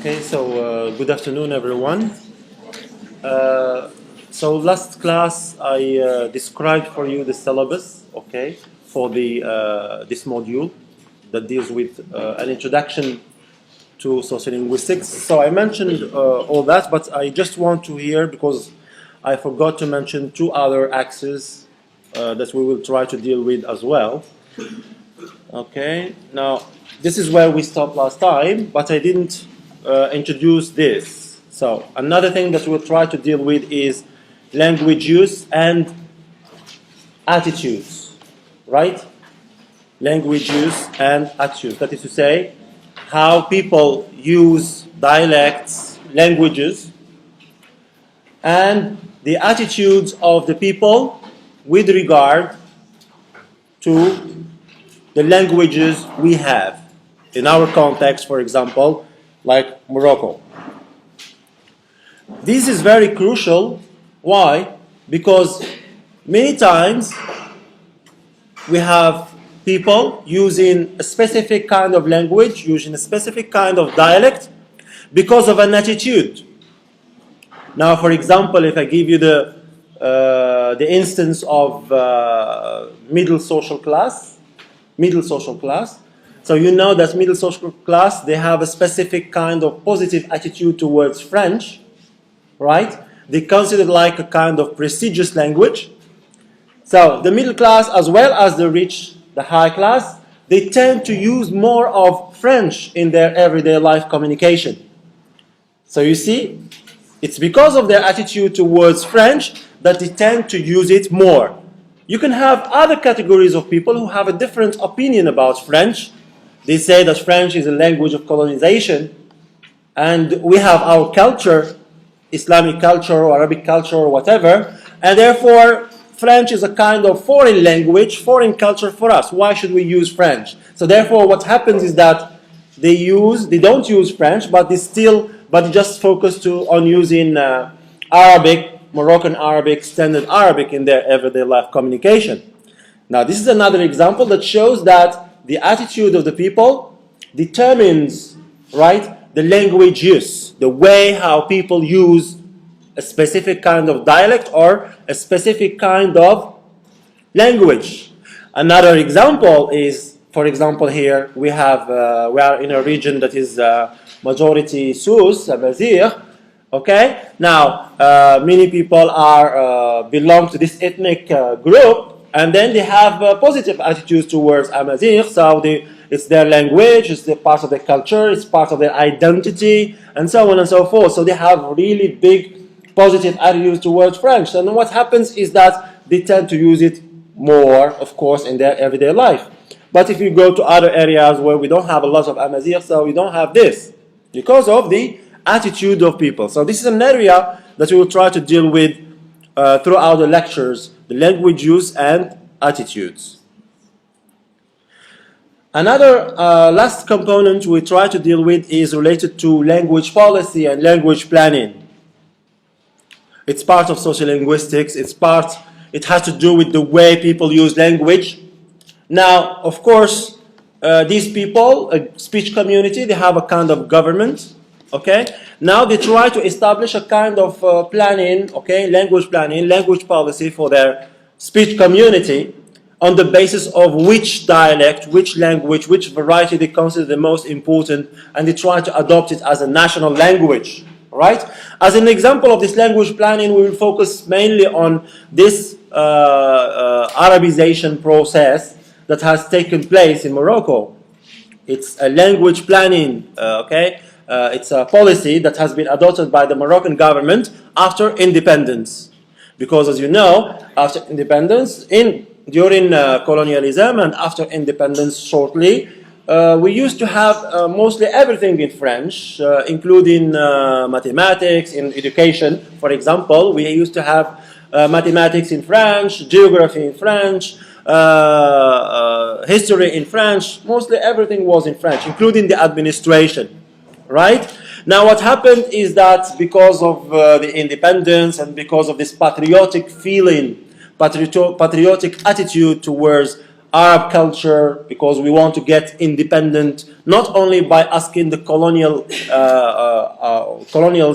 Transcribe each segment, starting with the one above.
Okay, so good afternoon, everyone. So last class I described for you the syllabus, okay, for the this module that deals with an introduction to sociolinguistics. So I mentioned all that, but I just want to hear, because I forgot to mention two other axes that we will try to deal with as well. Okay, now this is where we stopped last time, but I didn't introduce this. So another thing that we'll try to deal with is language use and attitudes, right? Language use and attitudes. That is to say, how people use dialects, languages, and the attitudes of the people with regard to the languages we have. In our context, for example, like Morocco. This is very crucial. Why? Because many times we have people using a specific kind of language, using a specific kind of dialect because of an attitude. Now, for example, if I give you the instance of middle social class, so you know that middle social class, they have a specific kind of positive attitude towards French, right? They consider it like a kind of prestigious language. So the middle class, as well as the rich, the high class, they tend to use more of French in their everyday life communication. So you see, it's because of their attitude towards French that they tend to use it more. You can have other categories of people who have a different opinion about French. They say that French is a language of colonization, and we have our culture, Islamic culture or Arabic culture or whatever, and therefore French is a kind of foreign language, foreign culture for us. Why should we use French? So therefore what happens is that they don't use French, but they just focus on using Arabic, Moroccan Arabic, standard Arabic in their everyday life communication. Now this is another example that shows that the attitude of the people determines, right, the language use, the way how people use a specific kind of dialect or a specific kind of language. Another example is, for example, here we are in a region that is majority Sus, Amazigh. Okay. Now many people belong to this ethnic group, and then they have positive attitudes towards Amazigh. So it's their language, it's part of their culture, it's part of their identity, and so on and so forth. So they have really big positive attitudes towards French. And what happens is that they tend to use it more, of course, in their everyday life. But if you go to other areas where we don't have a lot of Amazigh, so we don't have this because of the attitude of people. So this is an area that we will try to deal with throughout the lectures, the language use and attitudes. Another last component we try to deal with is related to language policy and language planning. It's part of sociolinguistics. It has to do with the way people use language. Now, of course, these people, a speech community, they have a kind of government. Okay. Now they try to establish a kind of planning, okay, language planning, language policy for their speech community on the basis of which dialect, which language, which variety they consider the most important, and they try to adopt it as a national language, right? As an example of this language planning, we will focus mainly on this Arabization process that has taken place in Morocco. It's a language planning, okay? It's a policy that has been adopted by the Moroccan government after independence. Because as you know, after independence, during colonialism and after independence shortly, we used to have mostly everything in French, including mathematics in education. For example, we used to have mathematics in French, geography in French, history in French. Mostly everything was in French, including the administration. Right? Now what happened is that because of the independence and because of this patriotic feeling, patriotic attitude towards Arab culture, because we want to get independent, not only by asking the colonials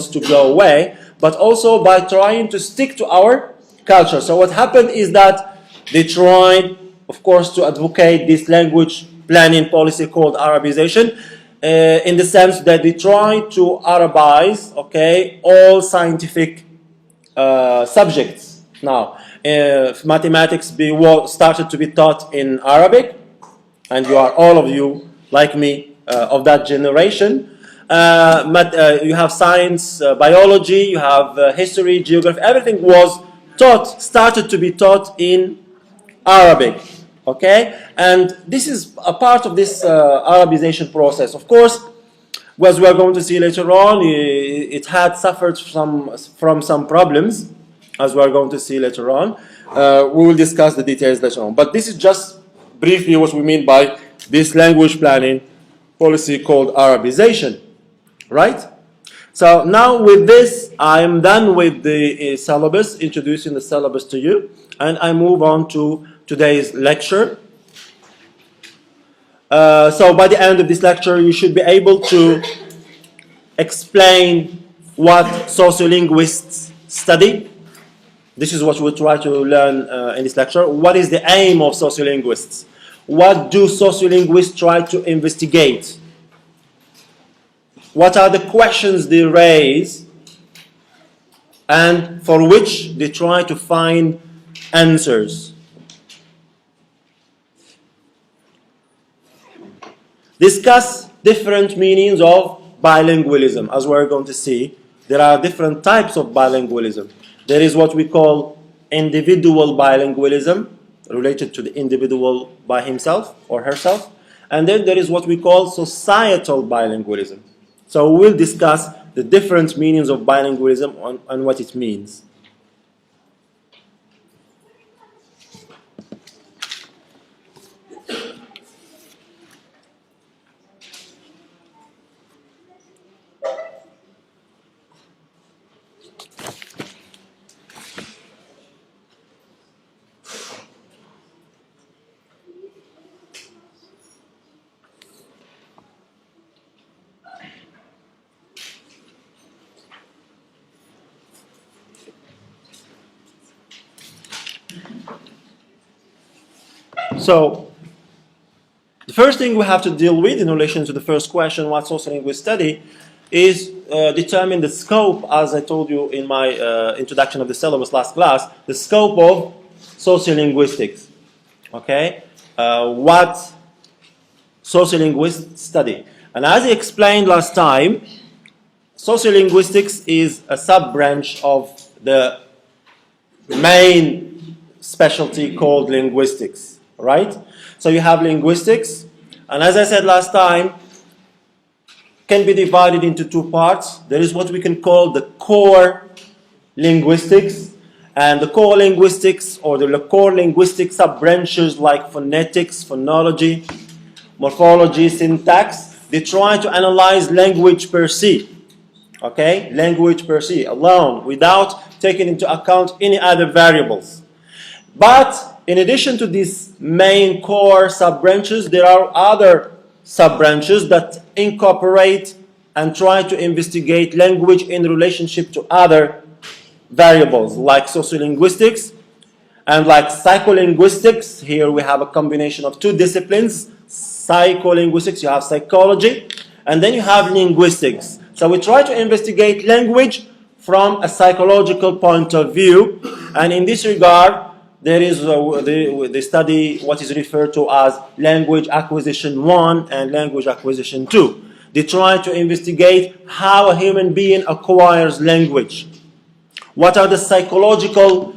to go away, but also by trying to stick to our culture. So what happened is that they tried, of course, to advocate this language planning policy called Arabization, in the sense that they try to Arabize, okay, all scientific subjects. Now, mathematics started to be taught in Arabic, and you are all of you, like me, of that generation. You have science, biology, you have history, geography, everything started to be taught in Arabic, okay? And this is a part of this Arabization process. Of course, as we are going to see later on, it had suffered from some problems, as we are going to see later on. We will discuss the details later on. But this is just briefly what we mean by this language planning policy called Arabization, right? So now with this, I am done with the syllabus, introducing the syllabus to you, and I move on to today's lecture. So by the end of this lecture, you should be able to explain what sociolinguists study. This is what we'll try to learn in this lecture. What is the aim of sociolinguists? What do sociolinguists try to investigate? What are the questions they raise and for which they try to find answers? Discuss different meanings of bilingualism. As we're going to see, there are different types of bilingualism. There is what we call individual bilingualism, related to the individual by himself or herself. And then there is what we call societal bilingualism. So we'll discuss the different meanings of bilingualism and what it means. So, the first thing we have to deal with in relation to the first question, what sociolinguists study, is determine the scope, as I told you in my introduction of the syllabus last class, the scope of sociolinguistics. Okay? What sociolinguists study. And as I explained last time, sociolinguistics is a sub-branch of the main specialty called linguistics. Right? So you have linguistics, and as I said last time, can be divided into two parts. There is what we can call the core linguistics, and the core linguistics or the core linguistic sub-branches like phonetics, phonology, morphology, syntax, they try to analyze language per se. Okay? Language per se, alone, without taking into account any other variables. But in addition to these main core sub-branches, there are other sub-branches that incorporate and try to investigate language in relationship to other variables, like sociolinguistics and like psycholinguistics. Here we have a combination of two disciplines. Psycholinguistics, you have psychology, and then you have linguistics. So we try to investigate language from a psychological point of view, and in this regard, there is they study what is referred to as language acquisition 1 and language acquisition 2. They try to investigate how a human being acquires language. What are the psychological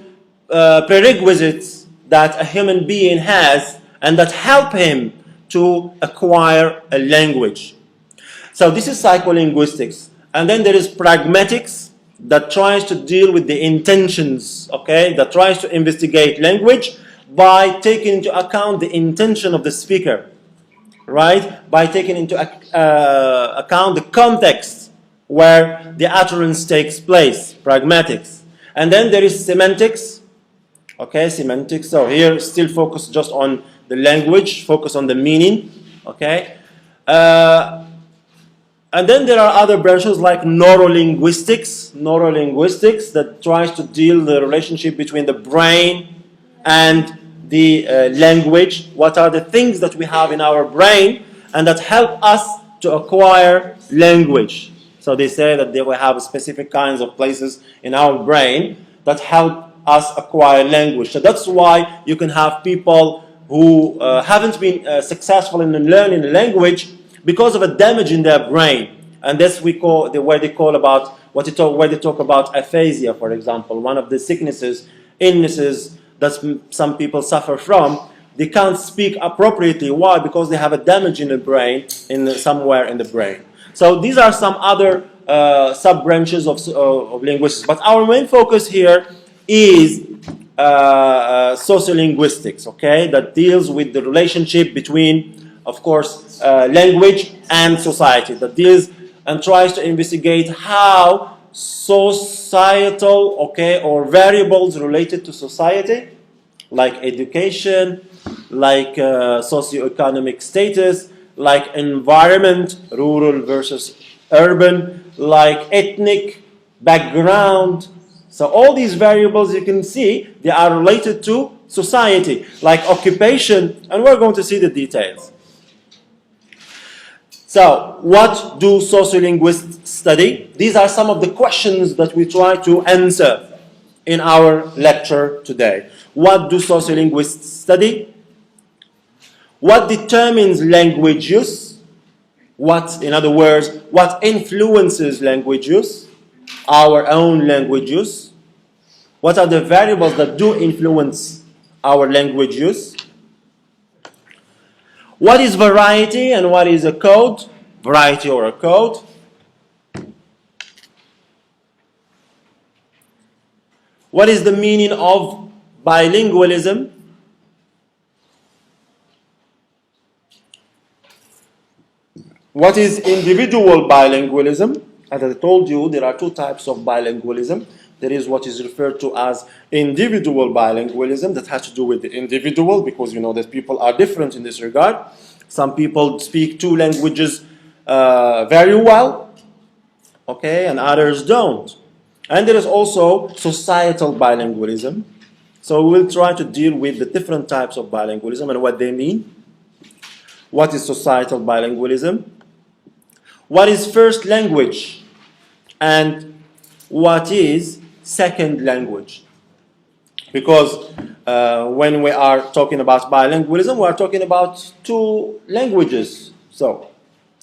prerequisites that a human being has and that help him to acquire a language. So this is psycholinguistics. And then there is pragmatics, that tries to deal with the intentions, okay, that tries to investigate language by taking into account the intention of the speaker, right, by taking into account the context where the utterance takes place, pragmatics. And then there is semantics, okay, semantics, so here still focus just on the language, focus on the meaning, okay? And then there are other branches like neurolinguistics that tries to deal the relationship between the brain and the language. What are the things that we have in our brain and that help us to acquire language? So they say that they will have specific kinds of places in our brain that help us acquire language. So that's why you can have people who haven't been successful in learning a language because of a damage in their brain. And that's where they talk about aphasia, for example, one of the illnesses that some people suffer from. They can't speak appropriately. Why? Because they have a damage in the brain, somewhere in the brain. So these are some other sub-branches of linguistics. But our main focus here is sociolinguistics, okay, that deals with the relationship between, of course, language and society, that deals and tries to investigate how societal, okay, or variables related to society, like education, like socioeconomic status, like environment, rural versus urban, like ethnic background. So all these variables you can see, they are related to society, like occupation, and we're going to see the details. So, what do sociolinguists study? These are some of the questions that we try to answer in our lecture today. What do sociolinguists study? What determines language use? In other words, what influences language use? Our own language use. What are the variables that do influence our language use? What is variety and what is a code? Variety or a code. What is the meaning of bilingualism? What is individual bilingualism? As I told you, there are two types of bilingualism. There is what is referred to as individual bilingualism that has to do with the individual, because you know that people are different in this regard. Some people speak two languages very well, okay, and others don't. And there is also societal bilingualism. So we'll try to deal with the different types of bilingualism and what they mean. What is societal bilingualism? What is first language? And what is second language? Because when we are talking about bilingualism, we are talking about two languages. So,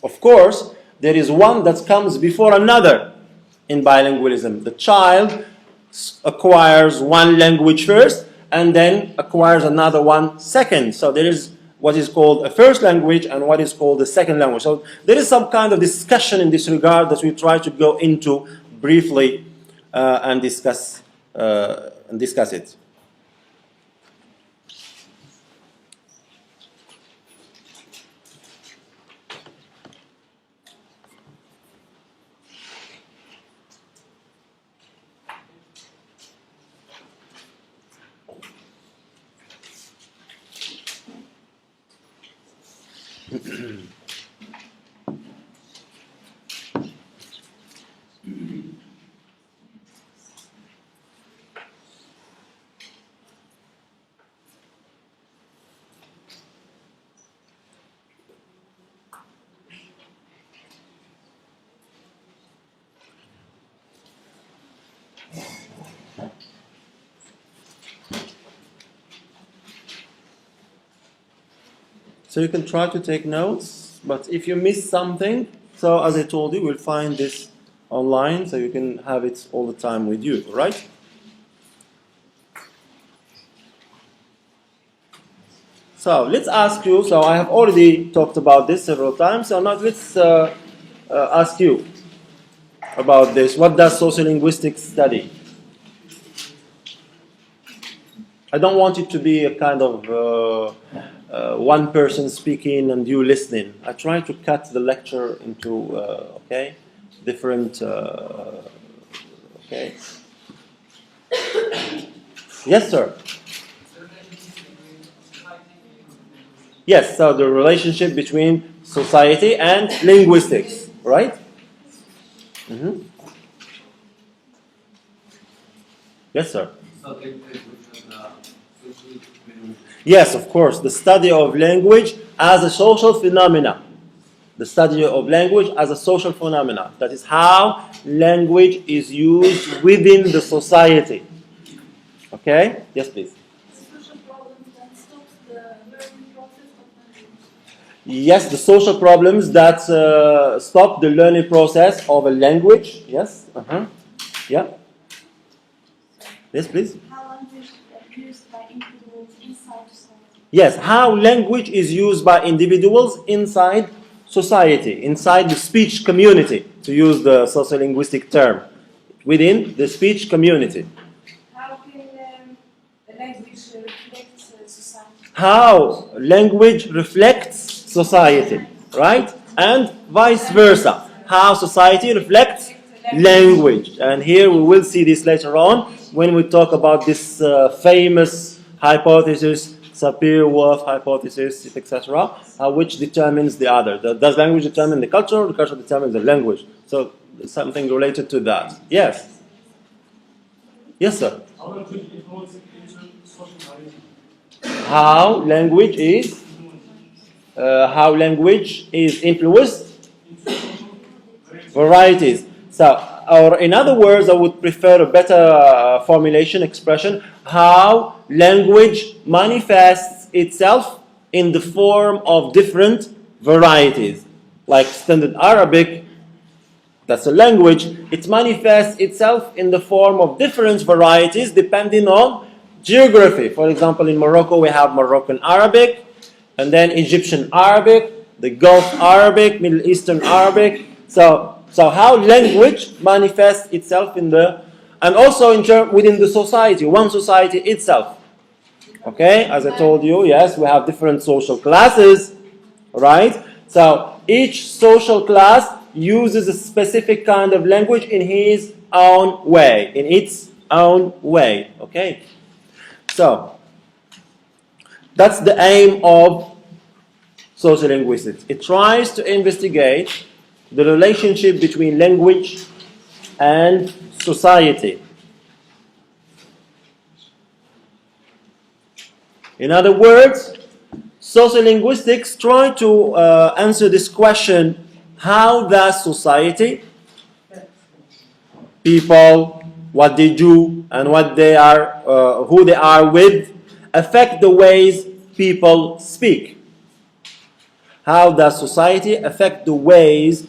of course, there is one that comes before another in bilingualism. The child acquires one language first and then acquires another one second. So there is what is called a first language and what is called a second language. So there is some kind of discussion in this regard that we try to go into briefly and discuss it. So you can try to take notes, but if you miss something, so as I told you, we'll find this online, so you can have it all the time with you, right? So let's ask you, so I have already talked about this several times, so now let's ask you about this. What does sociolinguistics study? I don't want it to be a kind of one person speaking and you listening. I try to cut the lecture into different. Okay. Yes, sir. Yes, so the relationship between society and linguistics, right? Mm-hmm. Yes, sir. Yes, of course. The study of language as a social phenomena. The study of language as a social phenomena. That is how language is used within the society. Okay? Yes, please. Social problems that stop the learning process of language. Yes, the social problems that stop the learning process of a language. Yes. Yeah. Yes, please. How language is used by individuals inside society. Yes, how language is used by individuals inside society, inside the speech community, to use the sociolinguistic term, within the speech community. How can language reflect society? How language reflects society, right? And vice versa. How society reflects language. And here we will see this later on when we talk about this famous hypothesis, Sapir-Whorf hypothesis, etc., which determines the other. Does language determine the culture, or the culture determines the language? So something related to that. Yes. Yes, sir. How language is influenced varieties. So, or in other words, I would prefer a better formulation, expression, how language manifests itself in the form of different varieties. Like Standard Arabic, that's a language, it manifests itself in the form of different varieties depending on geography. For example, in Morocco we have Moroccan Arabic, and then Egyptian Arabic, the Gulf Arabic, Middle Eastern Arabic. So how language manifests itself in the, and also within the society, one society itself. Okay, as I told you, yes, we have different social classes, right? So each social class uses a specific kind of language in his own way, in its own way. Okay, so that's the aim of sociolinguistics. It tries to investigate the relationship between language and society. In other words, sociolinguistics try to answer this question: how does society, people, what they do, and what they are, who they are with, affect the ways people speak? How does society affect the ways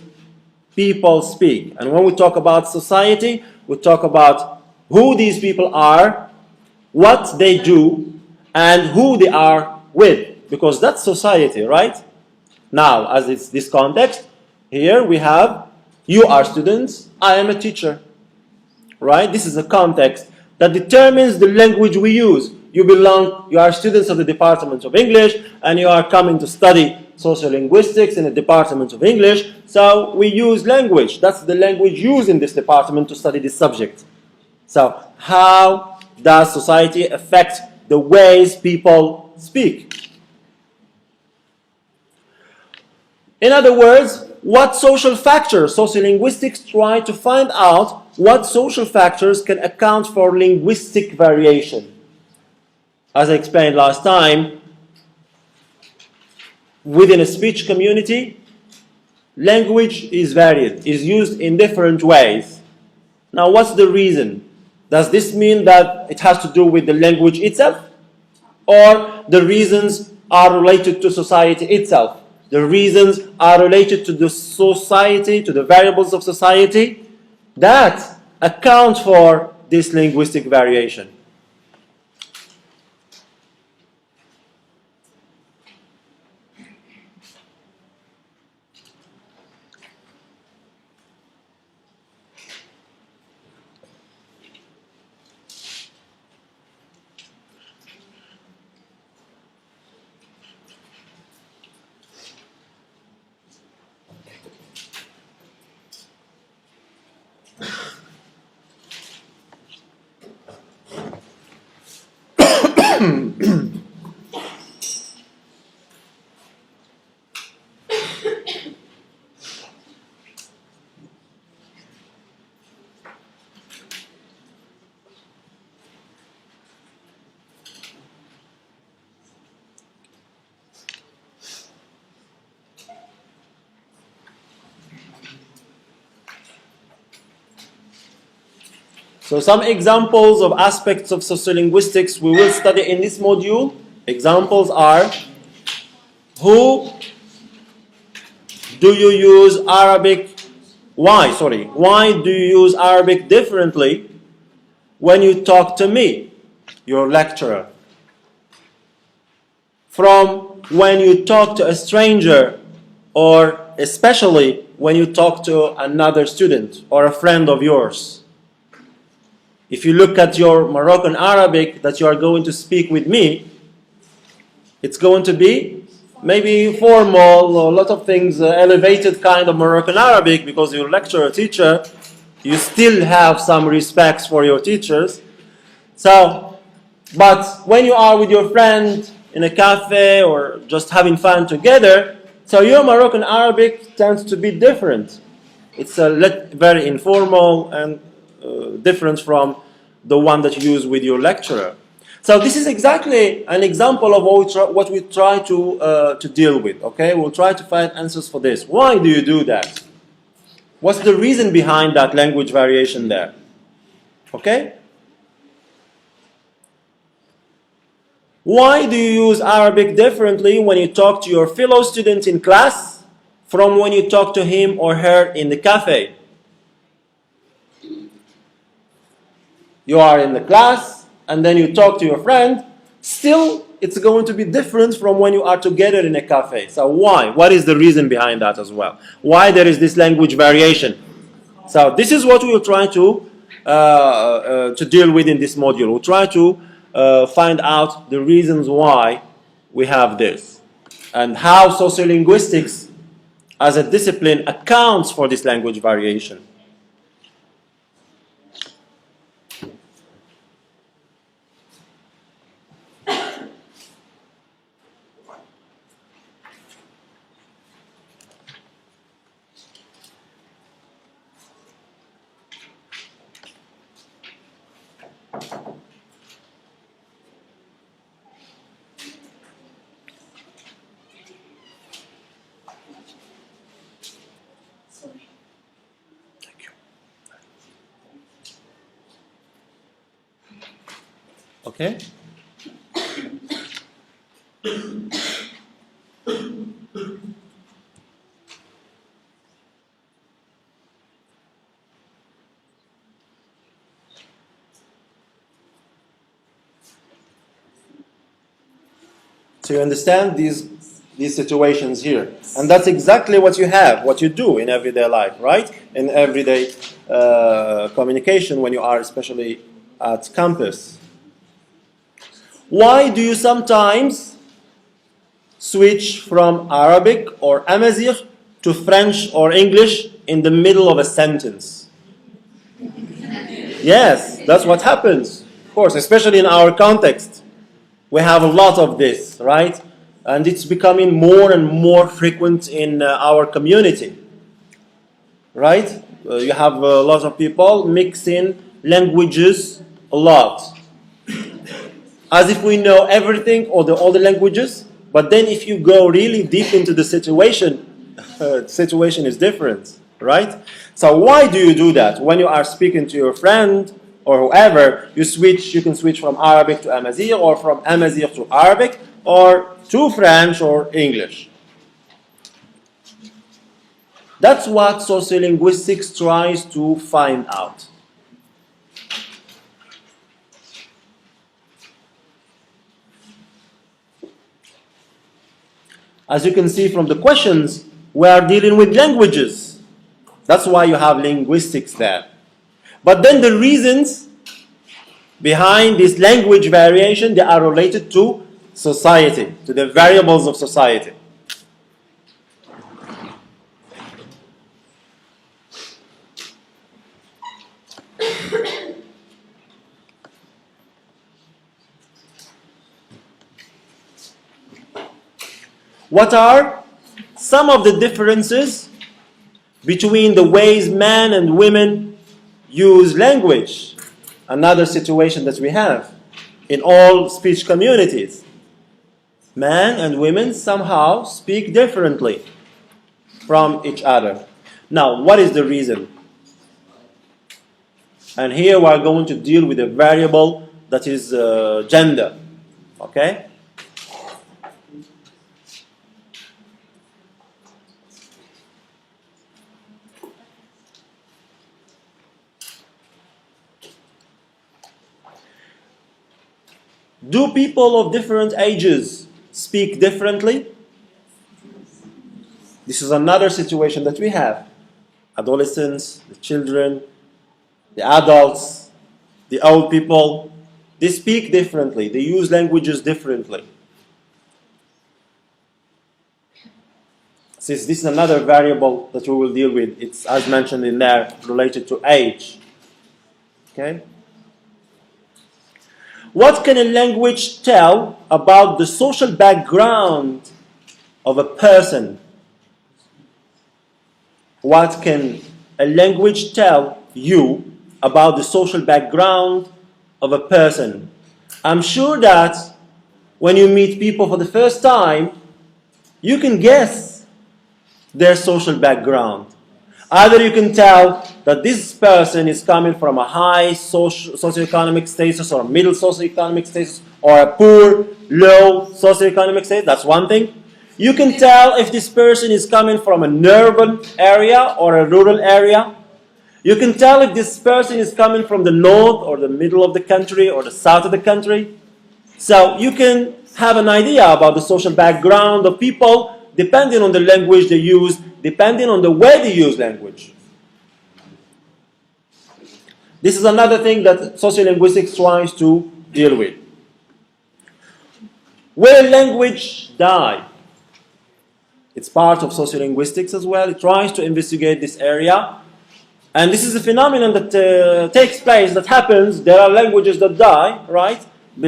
people speak? And when we talk about society, we talk about who these people are, what they do, and who they are with. Because that's society, right? Now, as it's this context, here we have, you are students, I am a teacher. Right? This is a context that determines the language we use. You are students of the Department of English, and you are coming to study sociolinguistics in the Department of English, so we use language. That's the language used in this department to study this subject. So, how does society affect the ways people speak? In other words, what social factors, sociolinguistics try to find out what social factors can account for linguistic variation. As I explained last time, within a speech community, language is varied, is used in different ways. Now, what's the reason? Does this mean that it has to do with the language itself? Or the reasons are related to society itself? The reasons are related to the society, to the variables of society that account for this linguistic variation. So some examples of aspects of sociolinguistics we will study in this module. Examples are: who do you use Arabic? Why do you use Arabic differently when you talk to me, your lecturer, from when you talk to a stranger, or especially when you talk to another student or a friend of yours? If you look at your Moroccan Arabic that you are going to speak with me, it's going to be maybe formal, or a lot of things, elevated kind of Moroccan Arabic, because your lecturer, teacher, you still have some respects for your teachers. So, but when you are with your friend in a cafe or just having fun together, so your Moroccan Arabic tends to be different. It's very informal and different from the one that you use with your lecturer. So this is exactly an example of what we try to deal with. Okay, we'll try to find answers for this. Why do you do that? What's the reason behind that language variation there? Okay? Why do you use Arabic differently when you talk to your fellow student in class from when you talk to him or her in the cafe? You are in the class and then you talk to your friend. Still, it's going to be different from when you are together in a cafe. So why? What is the reason behind that as well? Why there is this language variation? So this is what we will try to deal with in this module. We'll try to find out the reasons why we have this, and how sociolinguistics as a discipline accounts for this language variation. Okay? So you understand these situations here. And that's exactly what you have, what you do in everyday life, right? In everyday communication when you are especially at campus. Why do you sometimes switch from Arabic or Amazigh to French or English in the middle of a sentence? Yes, that's what happens. Of course, especially in our context. We have a lot of this, right? And it's becoming more and more frequent in our community, right? You have a lot of people mixing languages a lot, as if we know everything or all the languages. But then if you go really deep into the situation, the situation is different, right? So why do you do that? When you are speaking to your friend or whoever, you can switch from Arabic to Amazigh, or from Amazigh to Arabic, or to French or English. That's what sociolinguistics tries to find out. As you can see from the questions, we are dealing with languages. That's why you have linguistics there. But then the reasons behind this language variation, they are related to society, to the variables of society. What are some of the differences between the ways men and women use language? Another situation that we have in all speech communities. Men and women somehow speak differently from each other. Now, what is the reason? And here we are going to deal with a variable that is gender. Okay? Do people of different ages speak differently? This is another situation that we have. Adolescents, the children, the adults, the old people, they speak differently. They use languages differently. Since this is another variable that we will deal with, it's as mentioned in there, related to age. Okay? What can a language tell about the social background of a person? What can a language tell you about the social background of a person? I'm sure that when you meet people for the first time, you can guess their social background. Either you can tell that this person is coming from a high socioeconomic status or a middle socioeconomic status or a poor, low socioeconomic status. That's one thing. You can tell if this person is coming from an urban area or a rural area. You can tell if this person is coming from the north or the middle of the country or the south of the country. So you can have an idea about the social background of people depending on the language they use, depending on the way they use language. This is another thing that sociolinguistics tries to deal with. Will language die? It's part of sociolinguistics as well. It tries to investigate this area. And this is a phenomenon that takes place, that happens. There are languages that die, right?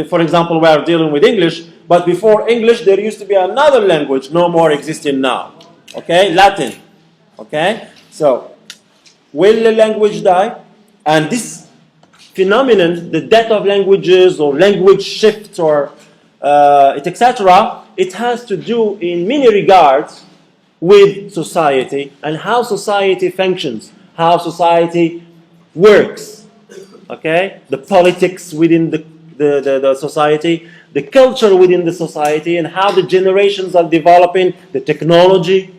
For example, we are dealing with English, but before English there used to be another language no more existing now. Okay, Latin. Okay, so will the language die? And this phenomenon, the death of languages or language shift or etc., it has to do in many regards with society and how society functions, how society works. Okay, the politics within the society, the culture within the society, and how the generations are developing, the technology,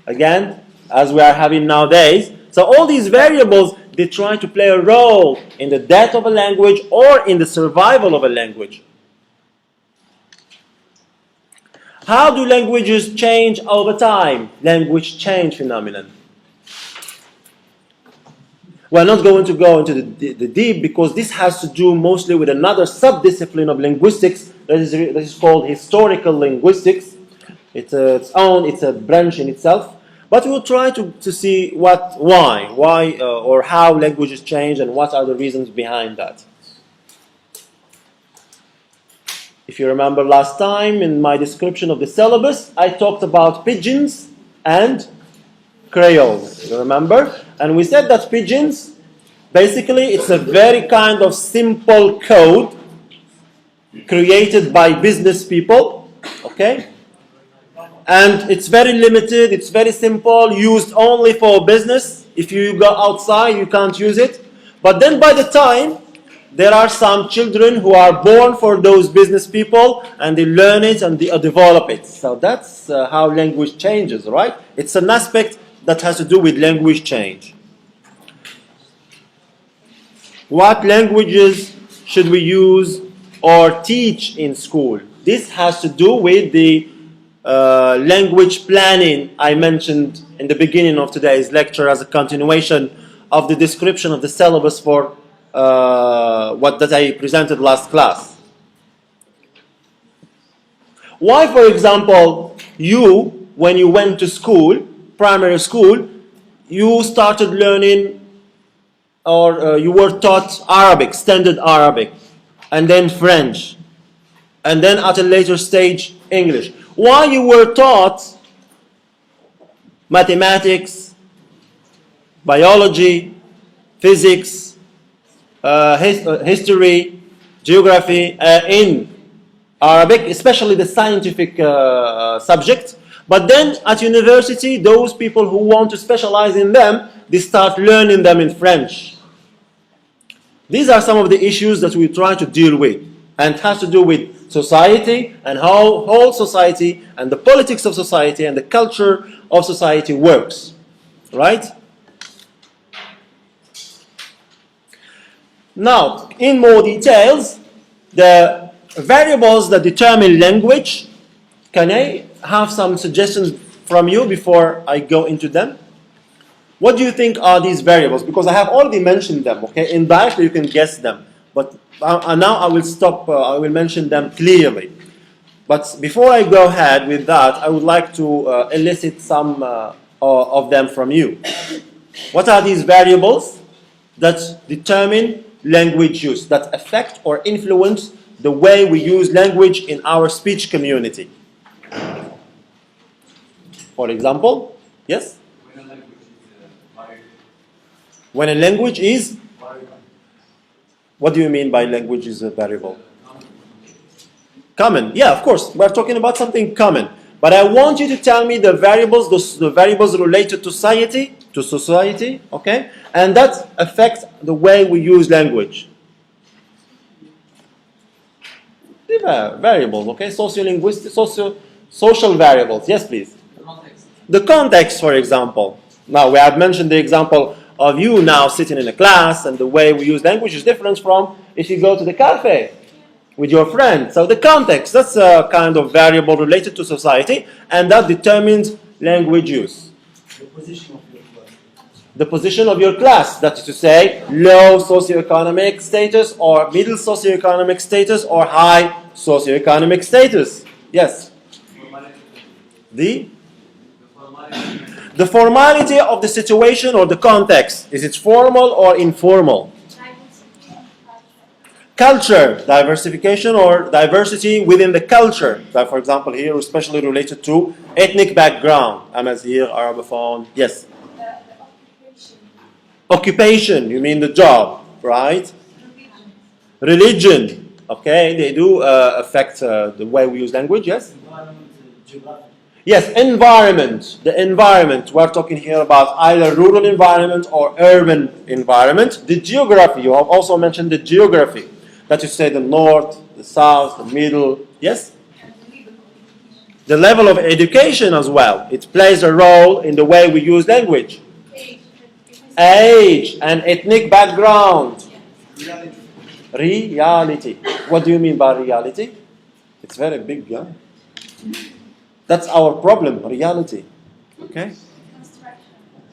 again, as we are having nowadays. So all these variables, they try to play a role in the death of a language or in the survival of a language. How do languages change over time? Language change phenomenon. We're not going to go into the deep because this has to do mostly with another subdiscipline of linguistics that is called historical linguistics. It's a branch in itself. But we'll try to see why, or how languages change and what are the reasons behind that. If you remember last time in my description of the syllabus, I talked about pidgins and Creoles, you remember? And we said that pidgins, basically it's a very kind of simple code created by business people, okay? And it's very limited, it's very simple, used only for business. If you go outside, you can't use it. But then by the time, there are some children who are born for those business people, and they learn it and they develop it. So that's how language changes, right? It's an aspect that has to do with language change. What languages should we use or teach in school? This has to do with the language planning I mentioned in the beginning of today's lecture as a continuation of the description of the syllabus for that I presented last class. Why, for example, when you went to school, primary school, you started learning or you were taught Arabic, standard Arabic, and then French, and then at a later stage English. Why you were taught mathematics, biology, physics, history, geography in Arabic, especially the scientific subject. But then at university, those people who want to specialize in them, they start learning them in French. These are some of the issues that we try to deal with, and it has to do with society and how whole society and the politics of society and the culture of society works, right? Now, in more details, the variables that determine language, can I have some suggestions from you before I go into them? What do you think are these variables? Because I have already mentioned them, okay? Indirectly you can guess them. But now I will stop, I will mention them clearly. But before I go ahead with that, I would like to elicit some of them from you. What are these variables that determine language use, that affect or influence the way we use language in our speech community? For example, yes? When a language is, what do you mean by language is a variable? Common. Yeah, of course. We're talking about something common. But I want you to tell me the variables, the variables related to society, okay? And that affects the way we use language. Variables, okay? Sociolinguistic, social variables. Yes, please. The context, for example. Now, we have mentioned the example of you now sitting in a class, and the way we use language is different from if you go to the cafe with your friend. So the context, that's a kind of variable related to society, and that determines language use. The position of your class. The position of your class, that is to say, low socioeconomic status, or middle socioeconomic status, or high socioeconomic status. Yes? The formality of the situation or the context. Is it formal or informal? Culture, diversification or diversity within the culture. Like for example, here, especially related to ethnic background. Amazigh, Arabophone. Yes? Occupation, you mean the job, right? Religion. Okay, they do affect the way we use language, yes? Yes, environment. The environment. We're talking here about either rural environment or urban environment. The geography. You have also mentioned the geography. That you say the north, the south, the middle. Yes? The level of education as well. It plays a role in the way we use language. Age and ethnic background. Reality. What do you mean by reality? It's very big, yeah? That's our problem, reality. Okay?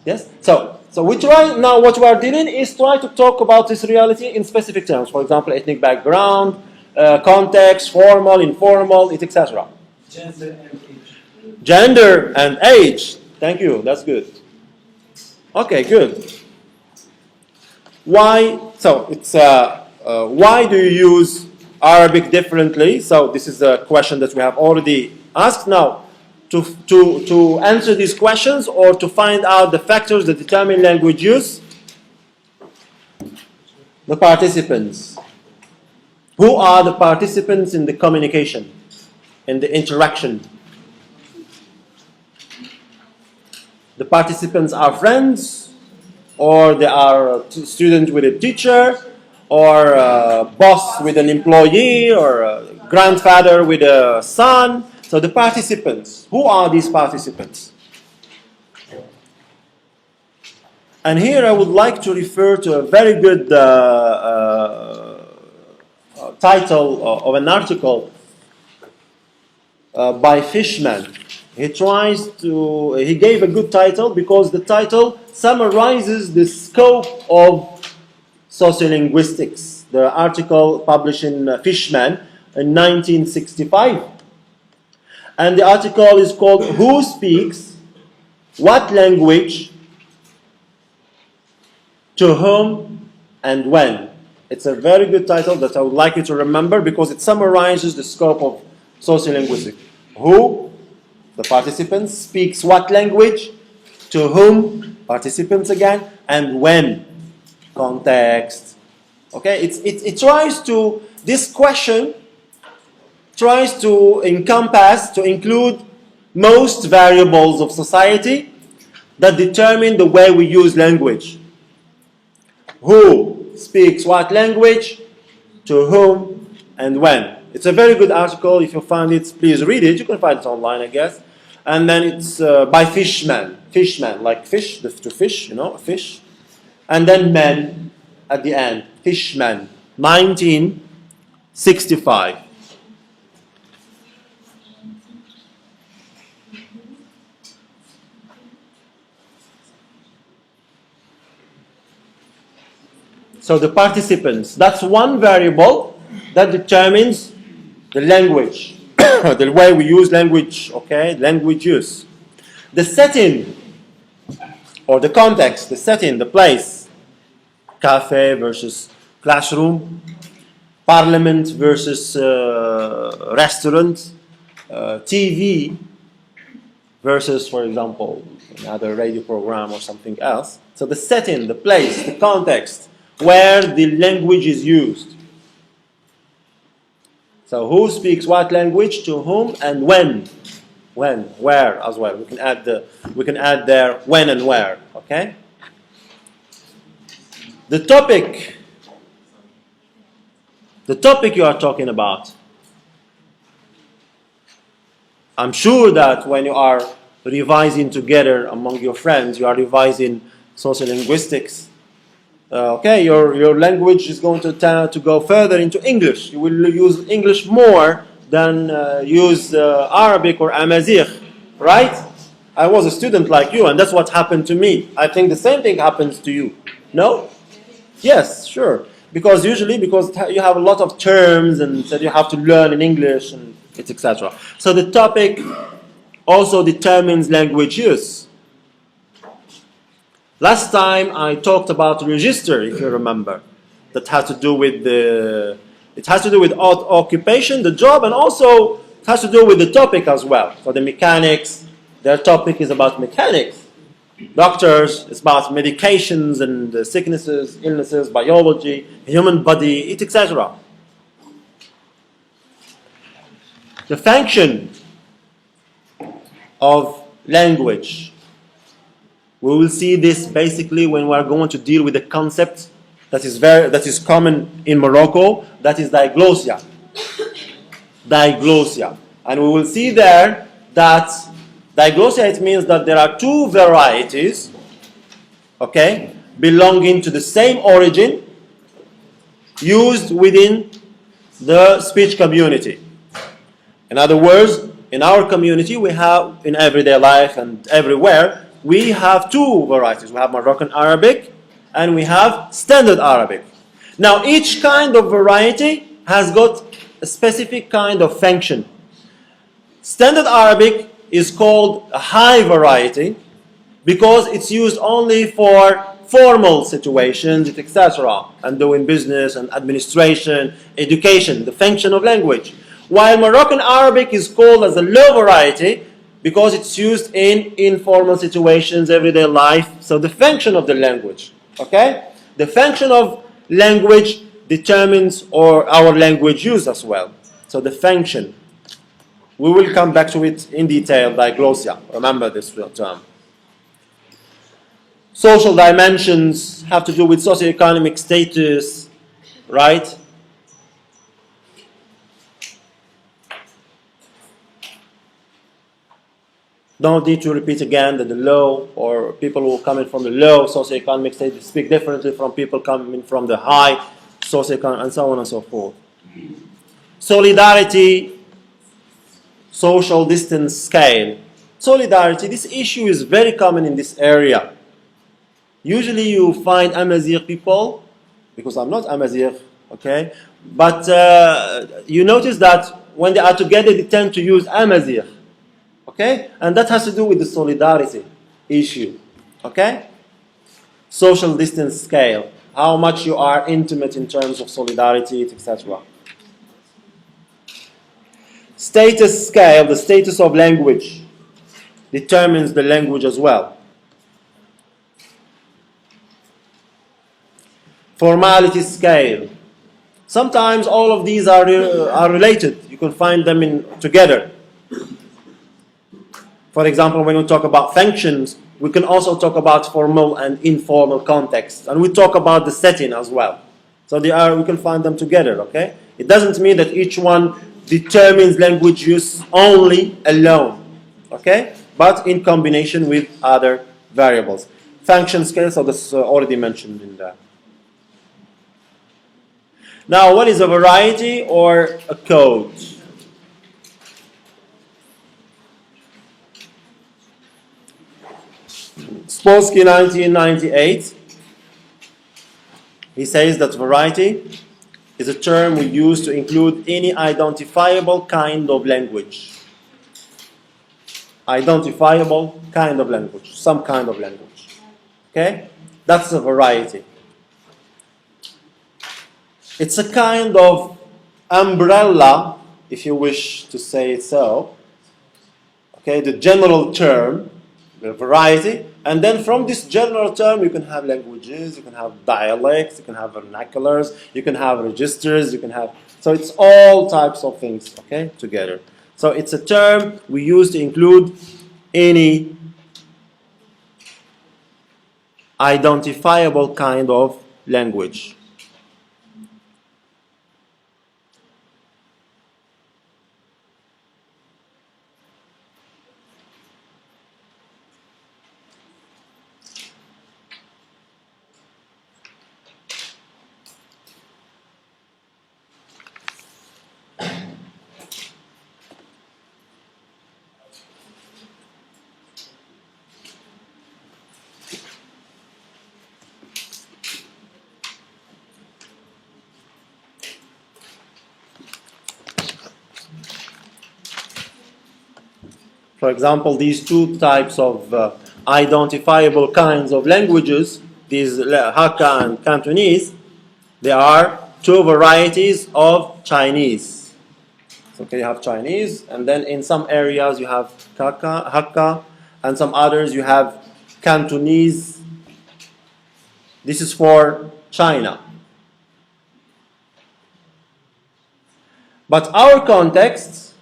Yes? So we try, now what we are doing is try to talk about this reality in specific terms. For example, ethnic background, context, formal, informal, etc. Gender and age. Gender and age. Thank you, that's good. Okay, good. Why? So it's why do you use Arabic differently? So this is a question that we have already asked. Now, to answer these questions or to find out the factors that determine language use, the participants. Who are the participants in the communication, in the interaction? The participants are friends, or they are a student with a teacher, or a boss with an employee, or a grandfather with a son. So the participants, who are these participants? And here I would like to refer to a very good title of an article by Fishman. He gave a good title because the title summarizes the scope of sociolinguistics. The article published in Fishman in 1965. And the article is called Who Speaks, What Language, To Whom, and When. It's a very good title that I would like you to remember because it summarizes the scope of sociolinguistics. Who, the participants, speaks what language, to whom, participants again, and when, context. Okay, it tries to, this question tries to encompass, to include most variables of society that determine the way we use language. Who? speaks what language, to whom, and when. It's a very good article. If you find it, please read it. You can find it online, I guess. And then it's by Fishman. Fishman, like fish, to fish, you know, a fish. And then men at the end. Fishman, 1965. So the participants, that's one variable that determines the language, the way we use language, okay, language use. The setting, or the context, the setting, the place, cafe versus classroom, parliament versus restaurant, TV versus, for example, another radio program or something else. So the setting, the place, the context, where the language is used. So who speaks what language, to whom, and when. When, where as well. We can add there when and where. Okay? The topic you are talking about. I'm sure that when you are revising together among your friends, you are revising sociolinguistics. Okay, your language is going to go further into English. You will use English more than use Arabic or Amazigh, right? I was a student like you, and that's what happened to me. I think the same thing happens to you. No? Yes, sure. Because usually, because you have a lot of terms and that you have to learn in English and etc. So the topic also determines language use. Last time I talked about register, if you remember. That has to do with occupation, the job, and also it has to do with the topic as well. So the mechanics, their topic is about mechanics. Doctors, it's about medications and sicknesses, illnesses, biology, human body, etc. The function of language. We will see this basically when we are going to deal with a concept that is common in Morocco, that is Diglossia. Diglossia. And we will see there that Diglossia, it means that there are two varieties, okay, belonging to the same origin, used within the speech community. In other words, in our community, we have, in everyday life and everywhere, we have two varieties. We have Moroccan Arabic and we have Standard Arabic. Now, each kind of variety has got a specific kind of function. Standard Arabic is called a high variety because it's used only for formal situations, etc., and doing business and administration, education, the function of language. While Moroccan Arabic is called as a low variety because it's used in informal situations, everyday life, so the function of the language, okay? The function of language determines our language use as well. So the function. We will come back to it in detail, Diglossia. Remember this term. Social dimensions have to do with socioeconomic status, right? Don't need to repeat again that the low, or people who are coming from the low socioeconomic status speak differently from people coming from the high socioeconomic, and so on and so forth. Solidarity, social distance scale. Solidarity, this issue is very common in this area. Usually you find Amazigh people, because I'm not Amazigh, okay? But you notice that when they are together, they tend to use Amazigh, okay? And that has to do with the solidarity issue, okay? Social distance scale, how much you are intimate in terms of solidarity, etc. Status scale, the status of language, determines the language as well. Formality scale. Sometimes all of these are related. You can find them together. For example, when we talk about functions, We can also talk about formal and informal context, and we talk about the setting as well. So we can find them together, okay? It doesn't mean that each one determines language use only alone, okay? But in combination with other variables. Function scale, so that's already mentioned in there. Now, what is a variety or a code? Spolsky, 1998, he says that variety is a term we use to include any identifiable kind of language. Identifiable kind of language, some kind of language. Okay? That's a variety. It's a kind of umbrella, if you wish to say it so. Okay, the general term, the variety, and then from this general term you can have languages, you can have dialects, you can have vernaculars, you can have registers, you can have, so it's all types of things, okay, together. So it's a term we use to include any identifiable kind of language. For example, these two types of identifiable kinds of languages, these Hakka and Cantonese, they are two varieties of Chinese. So, okay, you have Chinese, and then in some areas you have Hakka, and some others you have Cantonese. This is for China. But our context,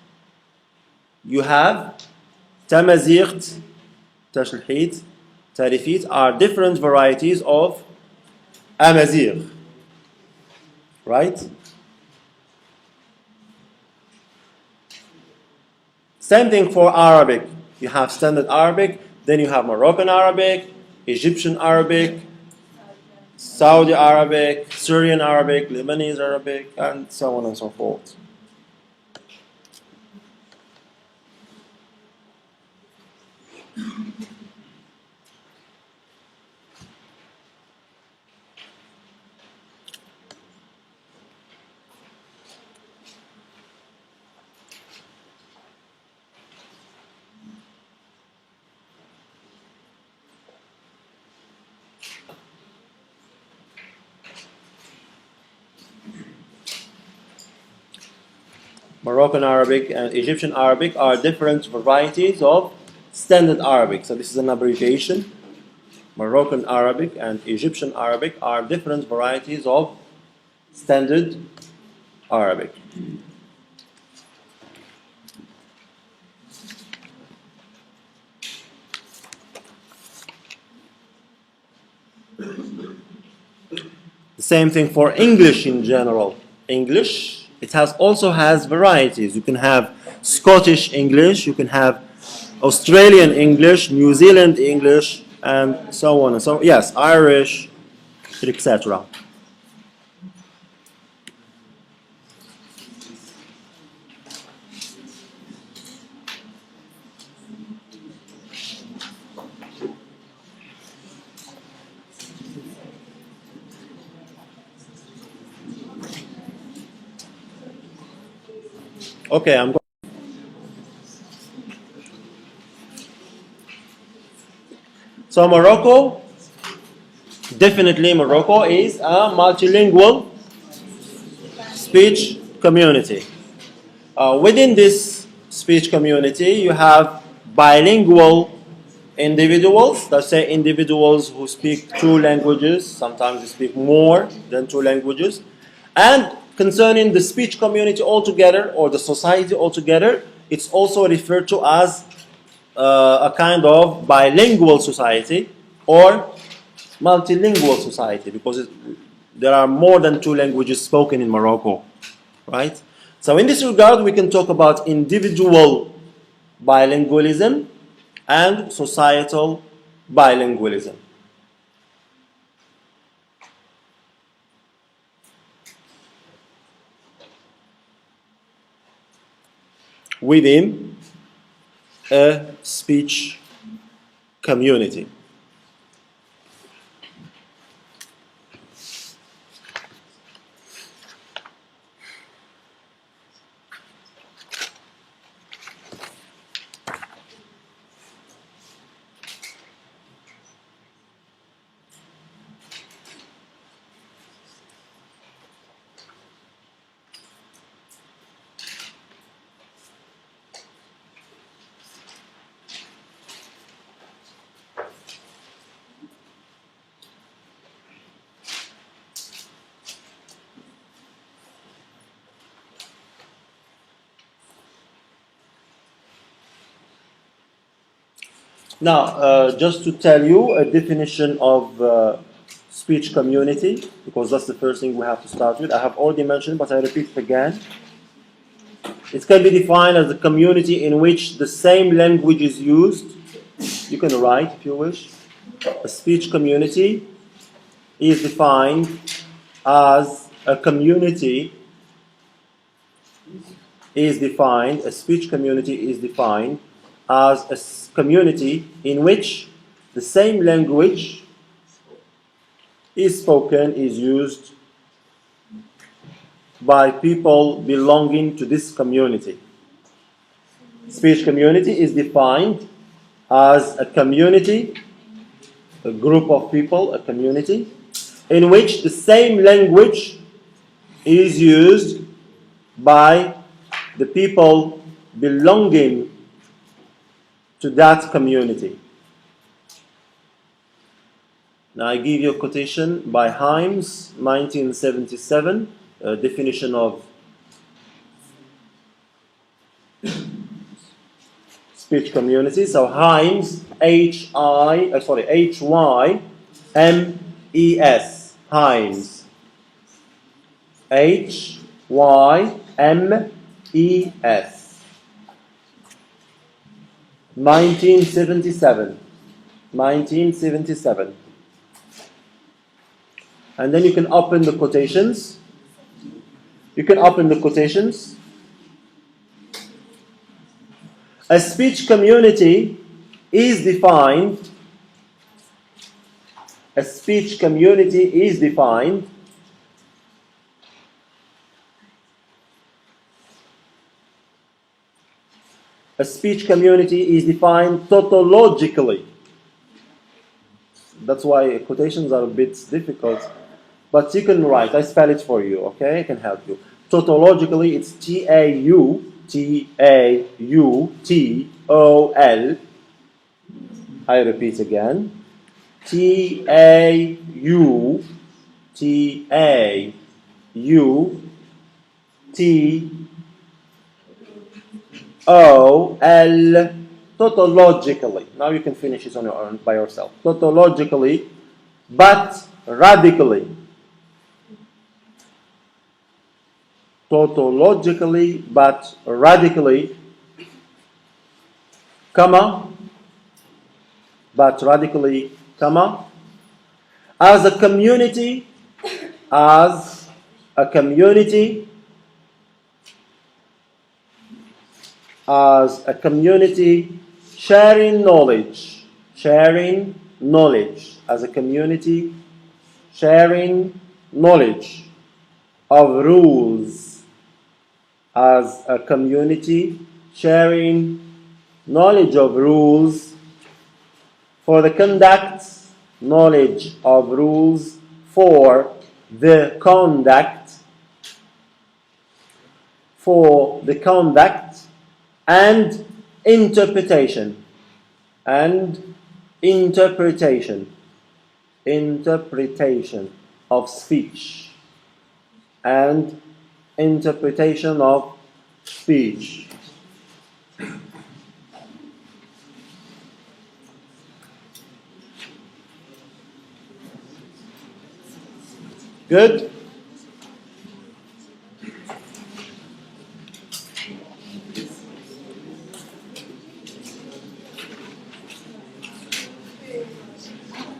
you have Tamazight, Tashlhit, Tarifit are different varieties of Amazigh. Right? Same thing for Arabic. You have Standard Arabic, then you have Moroccan Arabic, Egyptian Arabic, Saudi Arabic, Syrian Arabic, Lebanese Arabic, and so on and so forth. Moroccan Arabic and Egyptian Arabic are different varieties of Standard Arabic. So this is an abbreviation. Moroccan Arabic and Egyptian Arabic are different varieties of Standard Arabic. The same thing for English in general. English, it also has varieties. You can have Scottish English, you can have Australian English, New Zealand English, and so on and so on. Yes, Irish, etc. Okay, I'm going. So Morocco, definitely Morocco is a multilingual speech community. Within this speech community, you have bilingual individuals, let's say individuals who speak two languages, sometimes they speak more than two languages, and concerning the speech community altogether or the society altogether, it's also referred to as a kind of bilingual society or multilingual society, because there are more than two languages spoken in Morocco, right? So in this regard, we can talk about individual bilingualism and societal bilingualism. Within a speech community. Now, just to tell you a definition of speech community, because that's the first thing we have to start with. I have already mentioned, but I repeat it again. It can be defined as a community in which the same language is used. You can write if you wish. A speech community is defined as a community a speech community is defined as a community in which the same language is spoken, is used by people belonging to this community. Speech community is defined as a community, a group of people, a community, in which the same language is used by the people belonging to that community. Now I give you a quotation by Himes, 1977, a definition of speech community. So Himes, H-Y-M-E-S, Himes, H-Y-M-E-S. 1977. And then you can open the quotations. A speech community is defined. A speech community is defined tautologically. That's why quotations are a bit difficult. But you can write. I spell it for you, okay? I can help you. Tautologically, it's T-A-U-T-O-L. I repeat again. T-A-U-T-O-L. Tautologically. Now you can finish it on your own by yourself. Tautologically, but radically. Tautologically, but radically, but radically, as a community sharing knowledge, as a community sharing knowledge of rules, as a community sharing knowledge of rules for the conduct, knowledge of rules for the conduct, and interpretation of speech, and interpretation of speech. Good?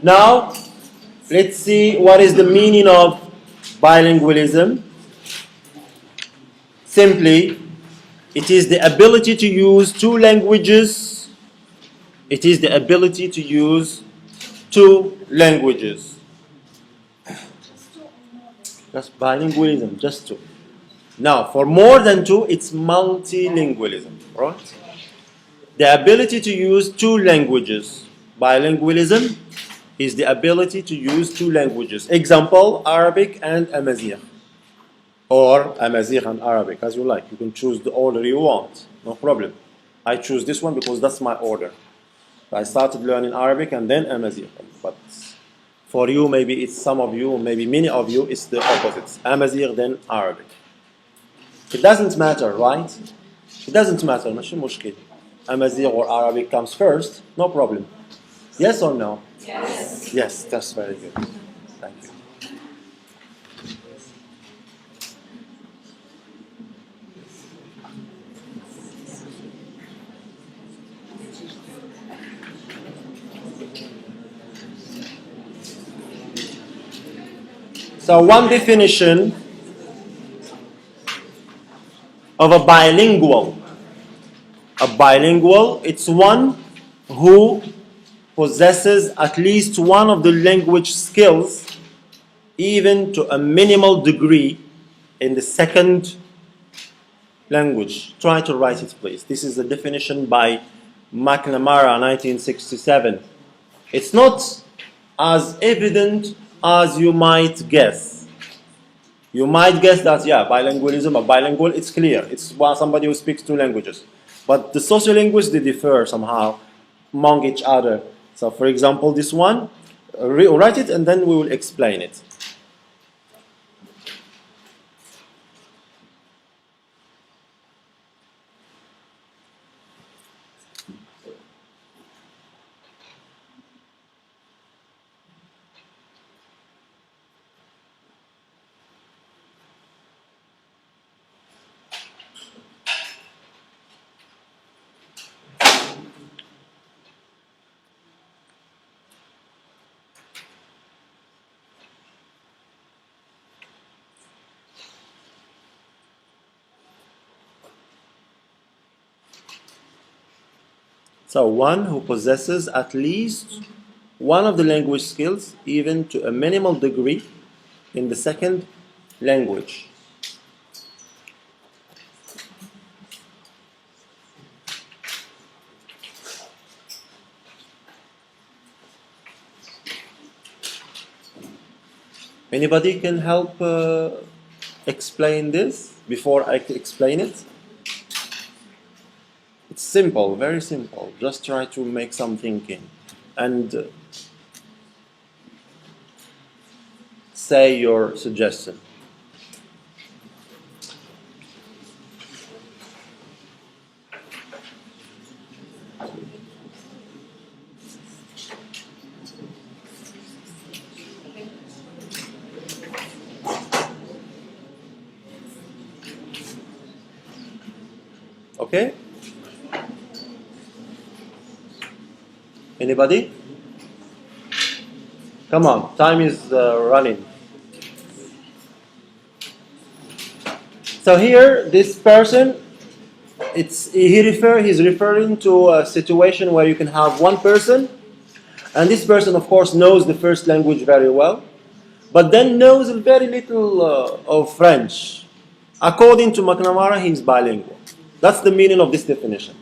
Now, let's see what is the meaning of bilingualism. Simply, it is the ability to use two languages. It is the ability to use two languages. That's bilingualism, just two. Now, for more than two, it's multilingualism, right? The ability to use two languages. Bilingualism is the ability to use two languages. Example, Arabic and Amazigh. Or Amazigh and Arabic, as you like. You can choose the order you want, no problem. I choose this one because that's my order. I started learning Arabic and then Amazigh. But for you, maybe it's some of you, maybe many of you, it's the opposites. Amazigh, then Arabic. It doesn't matter, right? It doesn't matter. ماشي مشكلة. Amazigh or Arabic comes first, no problem. Yes or no? Yes. Yes, that's very good. Thank you. So one definition of a bilingual. A bilingual, it's one who possesses at least one of the language skills, even to a minimal degree, in the second language. Try to write it, please. This is the definition by McNamara, 1967. It's not as evident as you might guess. You might guess that, yeah, bilingualism, a bilingual, it's clear. It's somebody who speaks two languages. But the sociolinguists, they differ somehow among each other. So, for example, this one, write it and then we will explain it. So one who possesses at least one of the language skills, even to a minimal degree, in the second language. Anybody can help explain this before I explain it? It's simple, very simple. Just try to make some thinking and say your suggestion. Okay? Anybody? Come on, time is running. So here, this person, he's referring to a situation where you can have one person, and this person, of course, knows the first language very well, but then knows very little of French. According to McNamara, he's bilingual. That's the meaning of this definition.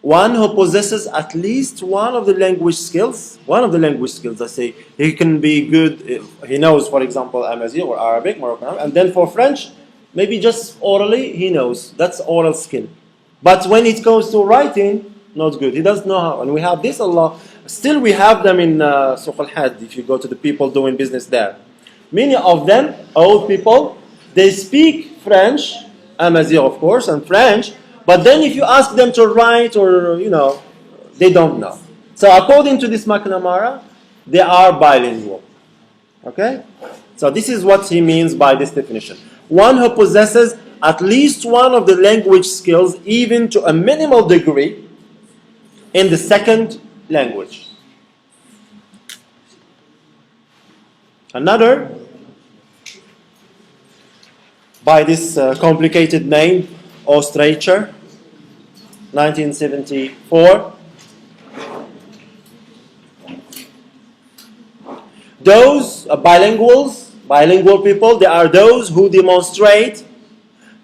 One who possesses at least one of the language skills, I say, he can be good, he knows, for example, Amazigh or Arabic, Moroccan, and then for French, maybe just orally, he knows. That's oral skill. But when it comes to writing, not good. He doesn't know how. And we have this a lot. Still, we have them in Suq al-Had, if you go to the people doing business there. Many of them, old people, they speak French, Amazigh, of course, and French, but then if you ask them to write or, they don't know. So according to this McNamara, they are bilingual. Okay? So this is what he means by this definition. One who possesses at least one of the language skills, even to a minimal degree, in the second language. Another, by this complicated name, Ostracher, 1974. Those bilingual people, they are those who demonstrate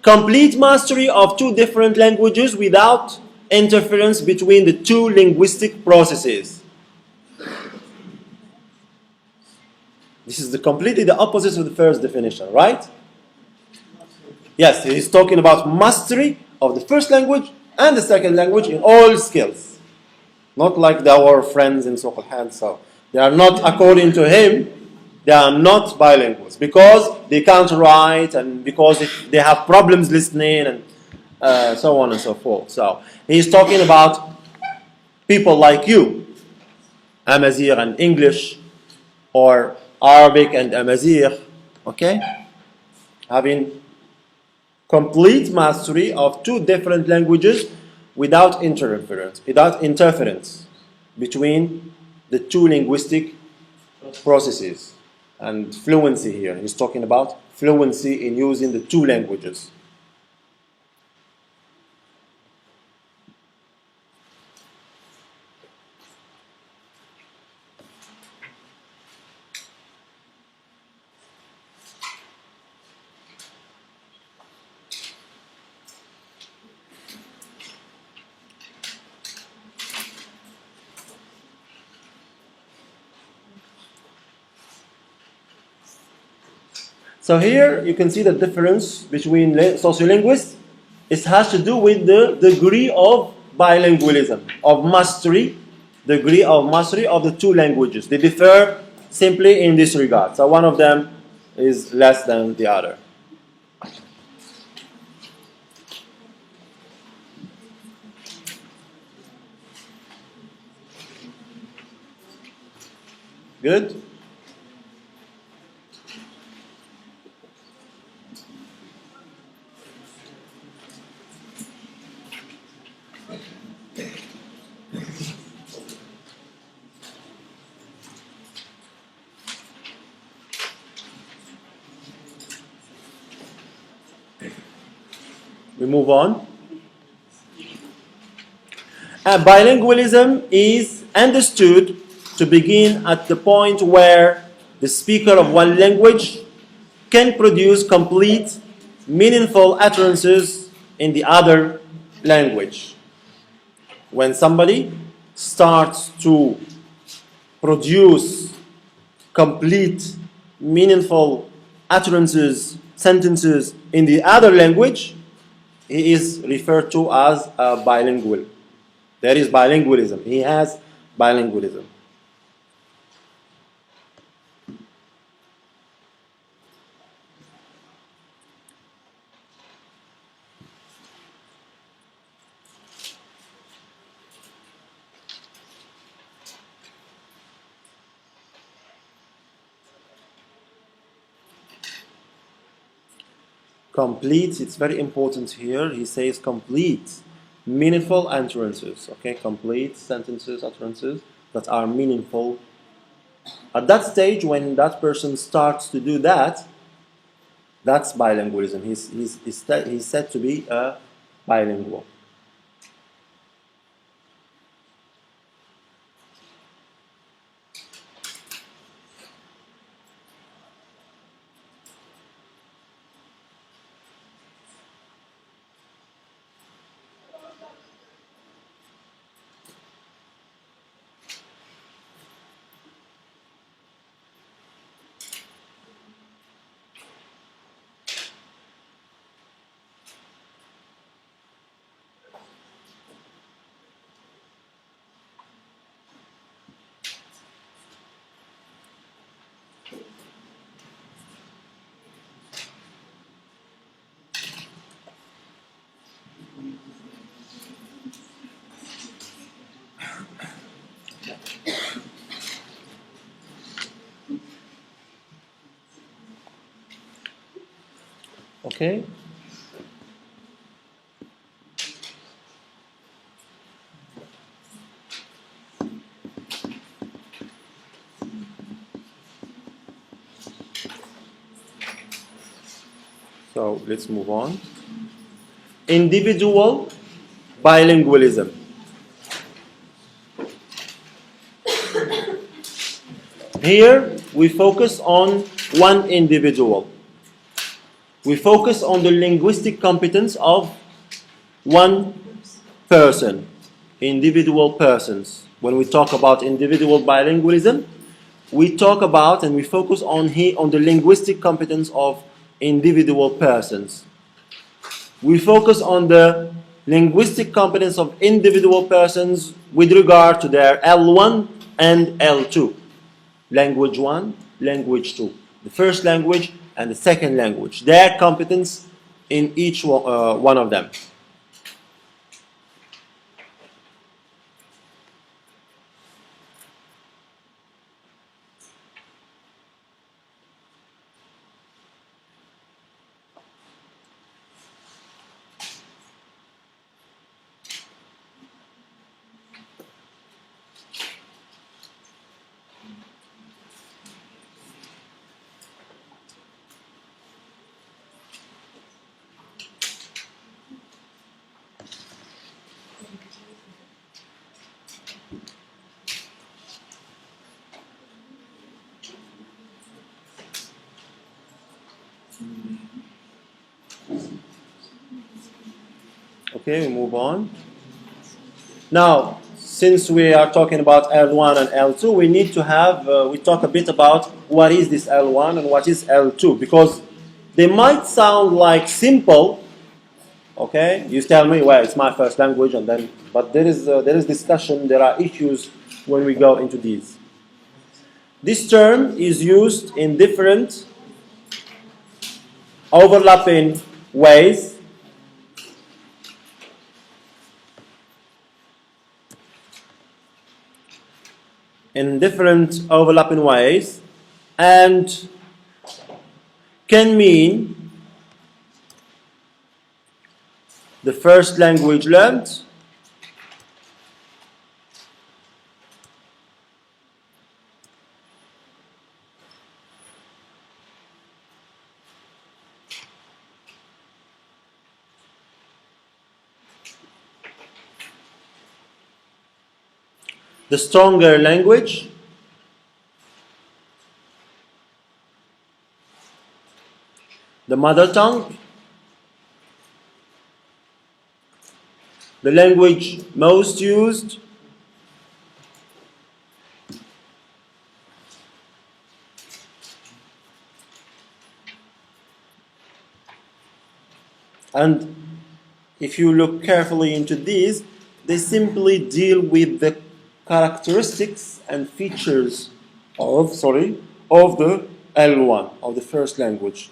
complete mastery of two different languages without interference between the two linguistic processes. This is completely the opposite of the first definition, right? Yes, he's talking about mastery of the first language and the second language in all skills. Not like our friends in Sokolhan. So they are not, according to him, they are not bilinguals because they can't write and because they have problems listening and so on and so forth. So he's talking about people like you, Amazigh and English, or Arabic and Amazigh, okay? Having complete mastery of two different languages without interference between the two linguistic processes. And fluency here, he's talking about fluency in using the two languages. So here you can see the difference between sociolinguists. It has to do with the degree of bilingualism, of mastery, degree of mastery of the two languages. They differ simply in this regard. So one of them is less than the other. Good? We move on. Bilingualism is understood to begin at the point where the speaker of one language can produce complete, meaningful utterances in the other language. When somebody starts to produce complete, meaningful utterances, sentences in the other language, he is referred to as a bilingual. There is bilingualism. He has bilingualism. Complete, it's very important here. He says complete, meaningful utterances. Okay, complete sentences, utterances that are meaningful. At that stage, when that person starts to do that, that's bilingualism. He's said to be a bilingual. Okay? So let's move on. Individual bilingualism. Here we focus on one individual. We focus on the linguistic competence of one person, individual persons. When we talk about individual bilingualism, we talk about and we focus on the linguistic competence of individual persons. We focus on the linguistic competence of individual persons with regard to their L1 and L2. Language 1, language 2. The first language and the second language. Their competence in each one of them. Okay, we move on. Now, since we are talking about L1 and L2, we need to have, we talk a bit about what is this L1 and what is L2, because they might sound like simple, okay? You tell me, well, it's my first language, and then, but there is discussion, there are issues when we go into these. This term is used in different overlapping ways. In different overlapping ways, and can mean the first language learned, the stronger language, the mother tongue, the language most used, and if you look carefully into these, they simply deal with the characteristics and features of the L1, of the first language.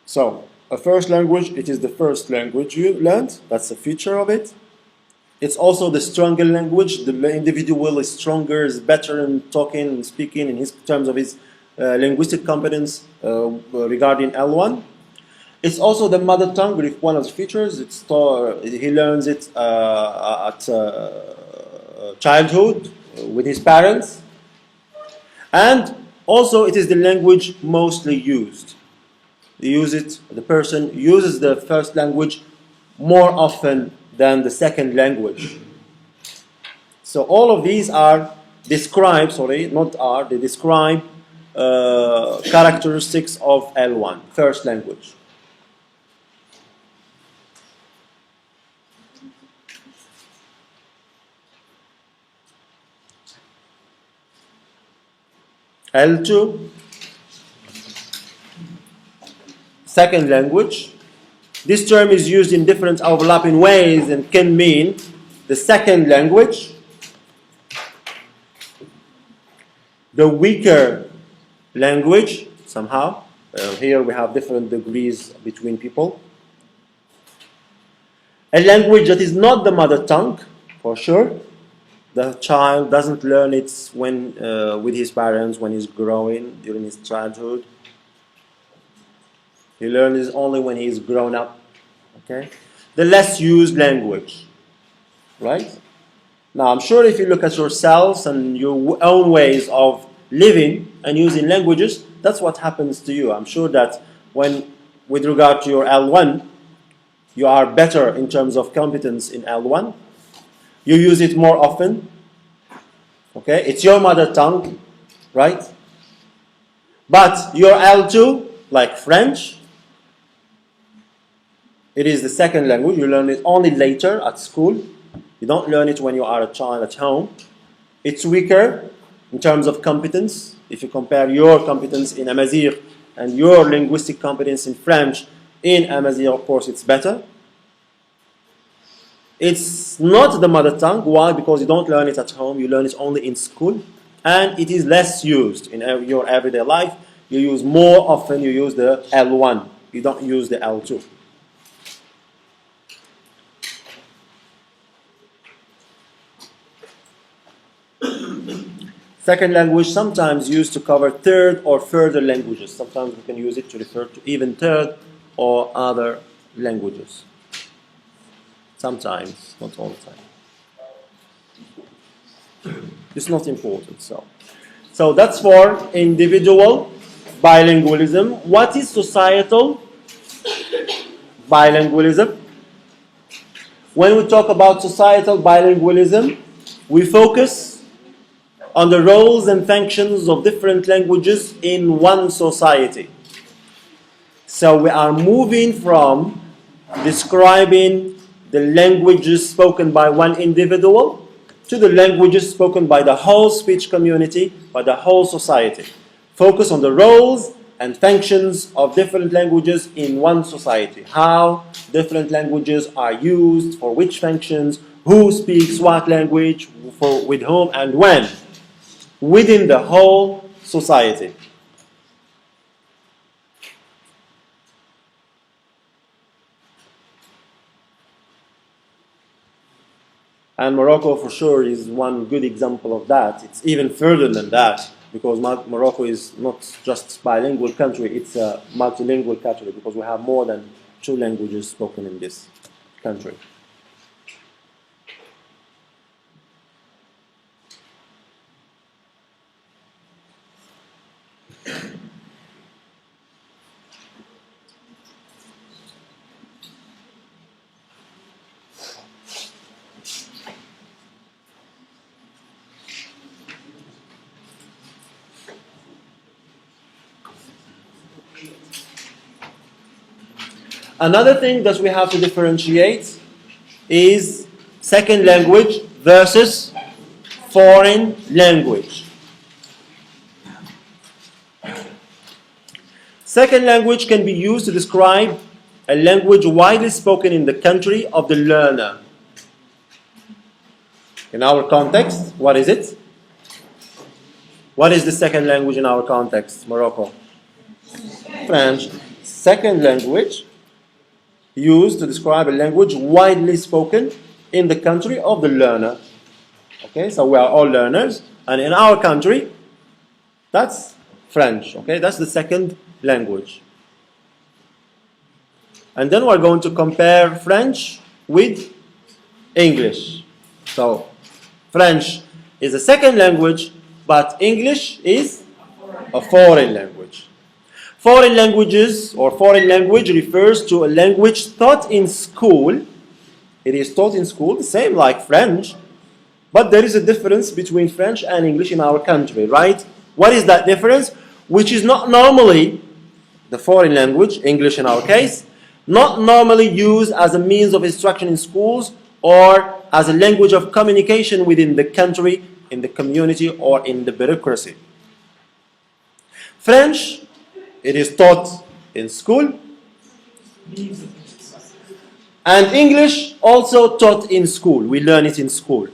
So, a first language, it is the first language you learned, that's a feature of it. It's also the stronger language, the individual is stronger, is better in talking and speaking in terms of his linguistic competence regarding L1. It's also the mother tongue with one of the features. He learns it at childhood with his parents. And also it is the language mostly used. The person uses the first language more often than the second language. So all of these they describe characteristics of L1, first language. L2, second language. This term is used in different overlapping ways and can mean the second language, the weaker language, somehow. Here we have different degrees between people. A language that is not the mother tongue, for sure. The child doesn't learn it with his parents when he's growing, during his childhood. He learns it only when he's grown up. Okay? The less used language. Right? Now, I'm sure if you look at yourselves and your own ways of living and using languages, that's what happens to you. I'm sure that when, with regard to your L1, you are better in terms of competence in L1. You use it more often. Okay? It's your mother tongue, right? But your L2, like French, it is the second language. You learn it only later at school. You don't learn it when you are a child at home. It's weaker in terms of competence. If you compare your competence in Amazigh and your linguistic competence in French, in Amazigh, of course, it's better. It's not the mother tongue. Why? Because you don't learn it at home. You learn it only in school. And it is less used in your everyday life. You use more often, you use the L1. You don't use the L2. Second language sometimes used to cover third or further languages. Sometimes we can use it to refer to even third or other languages. Sometimes, not all the time. It's not important. So that's for individual bilingualism. What is societal bilingualism? When we talk about societal bilingualism, we focus on the roles and functions of different languages in one society. So we are moving from describing the languages spoken by one individual to the languages spoken by the whole speech community, by the whole society. Focus on the roles and functions of different languages in one society. How different languages are used, for which functions, who speaks what language, for with whom and when, within the whole society. And Morocco for sure is one good example of that. It's even further than that, because Morocco is not just a bilingual country, it's a multilingual country, because we have more than 2 languages spoken in this country. Another thing that we have to differentiate is second language versus foreign language. Second language can be used to describe a language widely spoken in the country of the learner. In our context, what is it? What is the second language in our context, Morocco? French. Second language used to describe a language widely spoken in the country of the learner. Okay, so we are all learners, and in our country, that's French. Okay, that's the second language. And then we're going to compare French with English. So, French is a second language, but English is a foreign language. Foreign languages or foreign language refers to a language taught in school. It is taught in school, the same like French, but there is a difference between French and English in our country, right? What is that difference? Which is not normally the foreign language, English in our case, not normally used as a means of instruction in schools or as a language of communication within the country, in the community, or in the bureaucracy. French, it is taught in school, and English also taught in school. We learn it in school.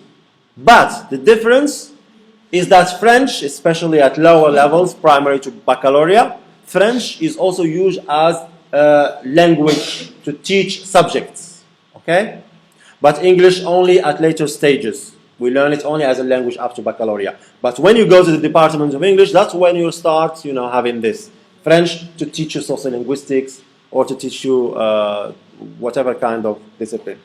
But the difference is that French, especially at lower levels, primary to baccalaureate, French is also used as a language to teach subjects. Okay? But English only at later stages. We learn it only as a language after baccalaureate. But when you go to the Department of English, that's when you start, having this. French to teach you sociolinguistics, or to teach you whatever kind of discipline.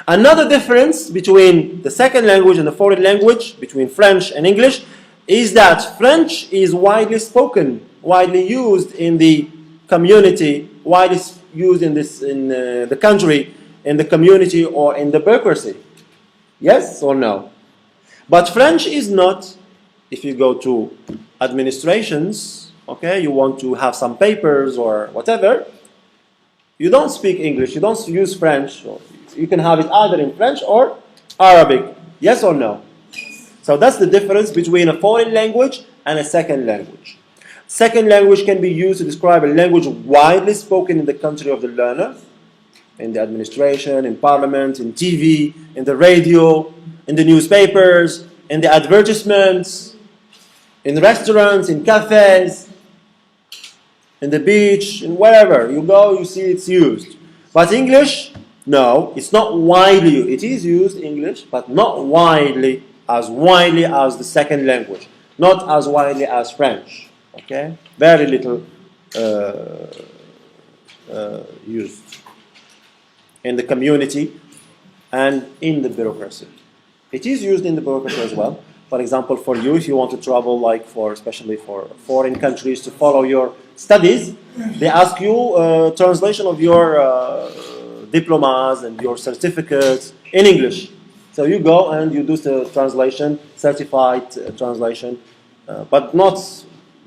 Another difference between the second language and the foreign language, between French and English, is that French is widely spoken, widely used in the community, widely used in the country, in the community, or in the bureaucracy. Yes or no? But French is not. If you go to administrations, okay, you want to have some papers or whatever, you don't speak English, you don't use French. You can have it either in French or Arabic. Yes or no? So that's the difference between a foreign language and a second language. Second language can be used to describe a language widely spoken in the country of the learner, in the administration, in parliament, in TV, in the radio, in the newspapers, in the advertisements, in restaurants, in cafes, in the beach, and wherever you go, you see it's used. But English, no, it's not widely used. It is used, English, but not widely as the second language, not as widely as French. Okay, very little used in the community and in the bureaucracy. It is used in the bureaucracy as well. For example, for you, if you want to travel, especially for foreign countries to follow your studies, they ask you translation of your diplomas and your certificates in English. So you go and you do the translation, certified translation, but not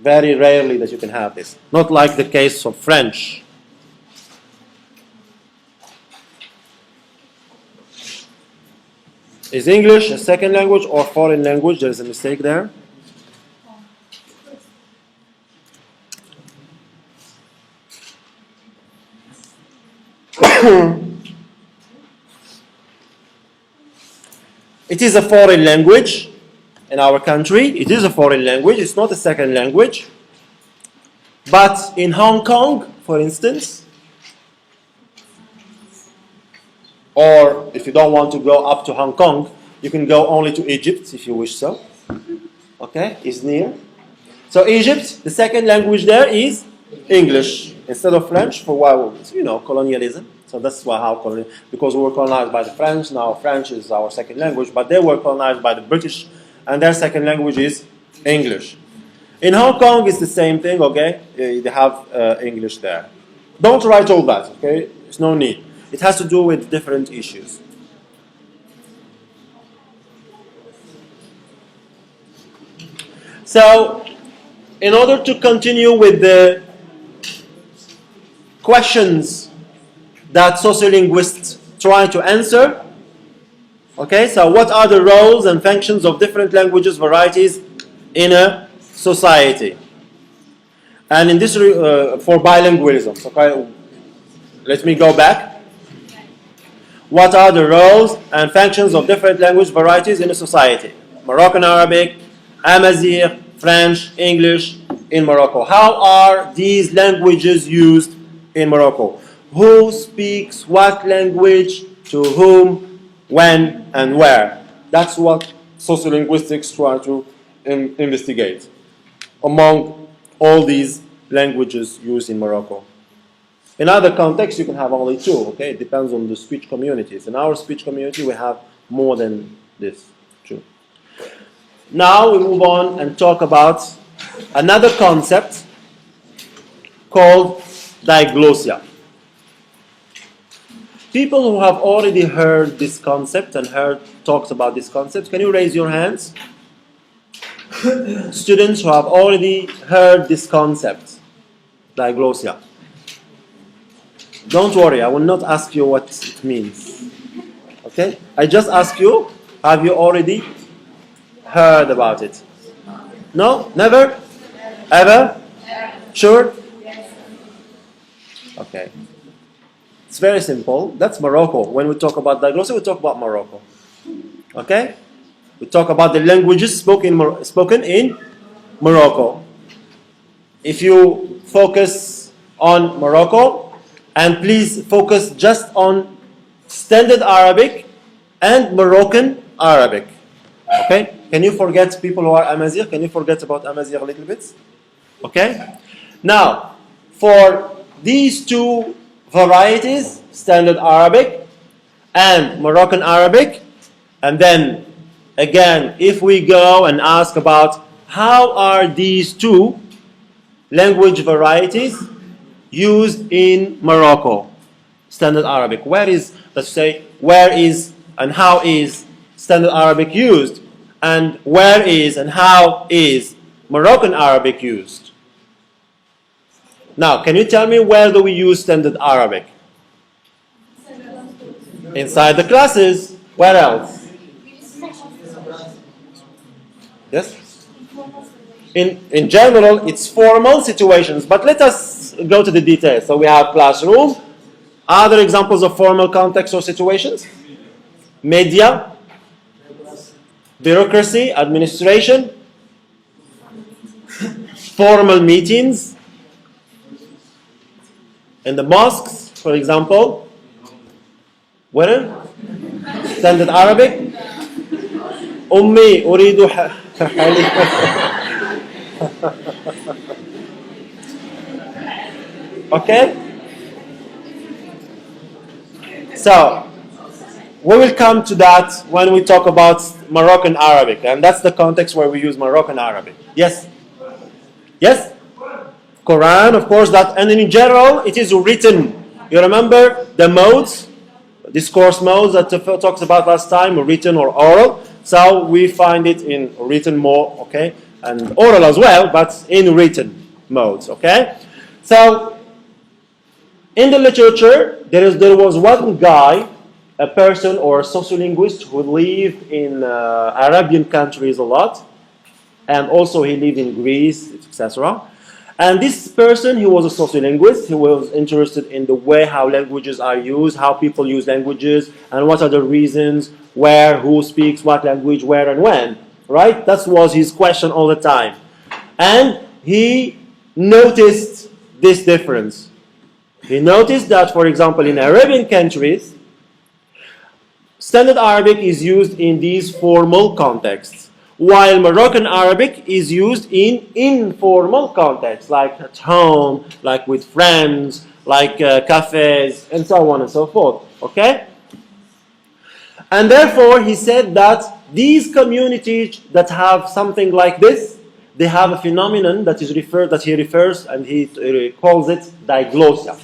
very rarely that you can have this. Not like the case of French. Is English a second language or foreign language? There is a mistake there. It is a foreign language in our country. It is a foreign language. It's not a second language. But in Hong Kong, for instance, or if you don't want to go up to Hong Kong, you can go only to Egypt if you wish so. Okay, it's near. So Egypt, the second language there is English instead of French for why, colonialism. So that's why because we were colonized by the French, now French is our second language, but they were colonized by the British, and their second language is English. In Hong Kong, it's the same thing, okay? They have English there. Don't write all that, okay? There's no need. It has to do with different issues. So, in order to continue with the questions that sociolinguists try to answer, okay, so what are the roles and functions of different languages varieties in a society? And in this, for bilingualism, okay, let me go back. What are the roles and functions of different language varieties in a society? Moroccan Arabic, Amazigh, French, English in Morocco. How are these languages used in Morocco? Who speaks what language, to whom, when, and where? That's what sociolinguistics try to investigate among all these languages used in Morocco. In other contexts, you can have only two, okay? It depends on the speech communities. In our speech community, we have more than this, two. Now we move on and talk about another concept called diglossia. People who have already heard this concept and heard talks about this concept, can you raise your hands? Students who have already heard this concept, diglossia. Don't worry, I will not ask you what it means. Okay? I just ask you, have you already heard about it? No? Never? Ever? Sure? Okay. It's very simple. That's Morocco. When we talk about diglossia, we talk about Morocco. Okay? We talk about the languages spoken in Morocco. If you focus on Morocco, and please focus just on Standard Arabic and Moroccan Arabic. Okay? Can you forget people who are Amazigh? Can you forget about Amazigh a little bit? Okay? Now, for these two varieties, Standard Arabic, and Moroccan Arabic. And then, again, if we go and ask about how are these two language varieties used in Morocco, Standard Arabic, where is, let's say, where is and how is Standard Arabic used, and where is and how is Moroccan Arabic used? Now, can you tell me where do we use Standard Arabic? Inside the classes. Where else? Yes? In general, it's formal situations, but let us go to the details. So we have classroom. Other examples of formal context or situations? Media, bureaucracy, administration, formal meetings, in the mosques, for example. Where? Standard Arabic. أمي أريد Okay? So, we will come to that when we talk about Moroccan Arabic, and that's the context where we use Moroccan Arabic. Yes? Yes? Quran, of course, that, and in general, it is written. You remember the modes, discourse modes that Tafel talks about last time, written or oral. So we find it in written more, okay, and oral as well, but in written modes, okay. So in the literature, there was one guy, a person or a sociolinguist who lived in Arabian countries a lot, and also he lived in Greece, etc. And this person, he was a sociolinguist. He was interested in the way how languages are used, how people use languages, and what are the reasons, where, who speaks what language, where and when. Right? That was his question all the time. And he noticed this difference. He noticed that, for example, in Arabian countries, Standard Arabic is used in these formal contexts, while Moroccan Arabic is used in informal contexts, like at home, like with friends, like cafes, and so on and so forth. Okay? And therefore, he said that these communities that have something like this, they have a phenomenon that he refers and he calls it diglossia.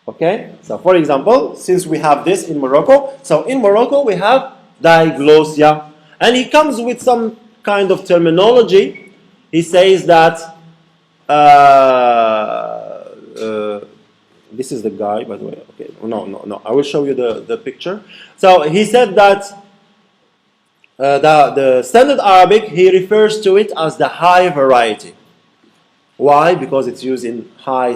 Okay? So, for example, since we have this in Morocco, so in Morocco we have diglossia. And he comes with some kind of terminology. He says that this is the guy, by the way. Okay, no. I will show you the picture. So he said that the Standard Arabic, he refers to it as the high variety. Why? Because it's used in high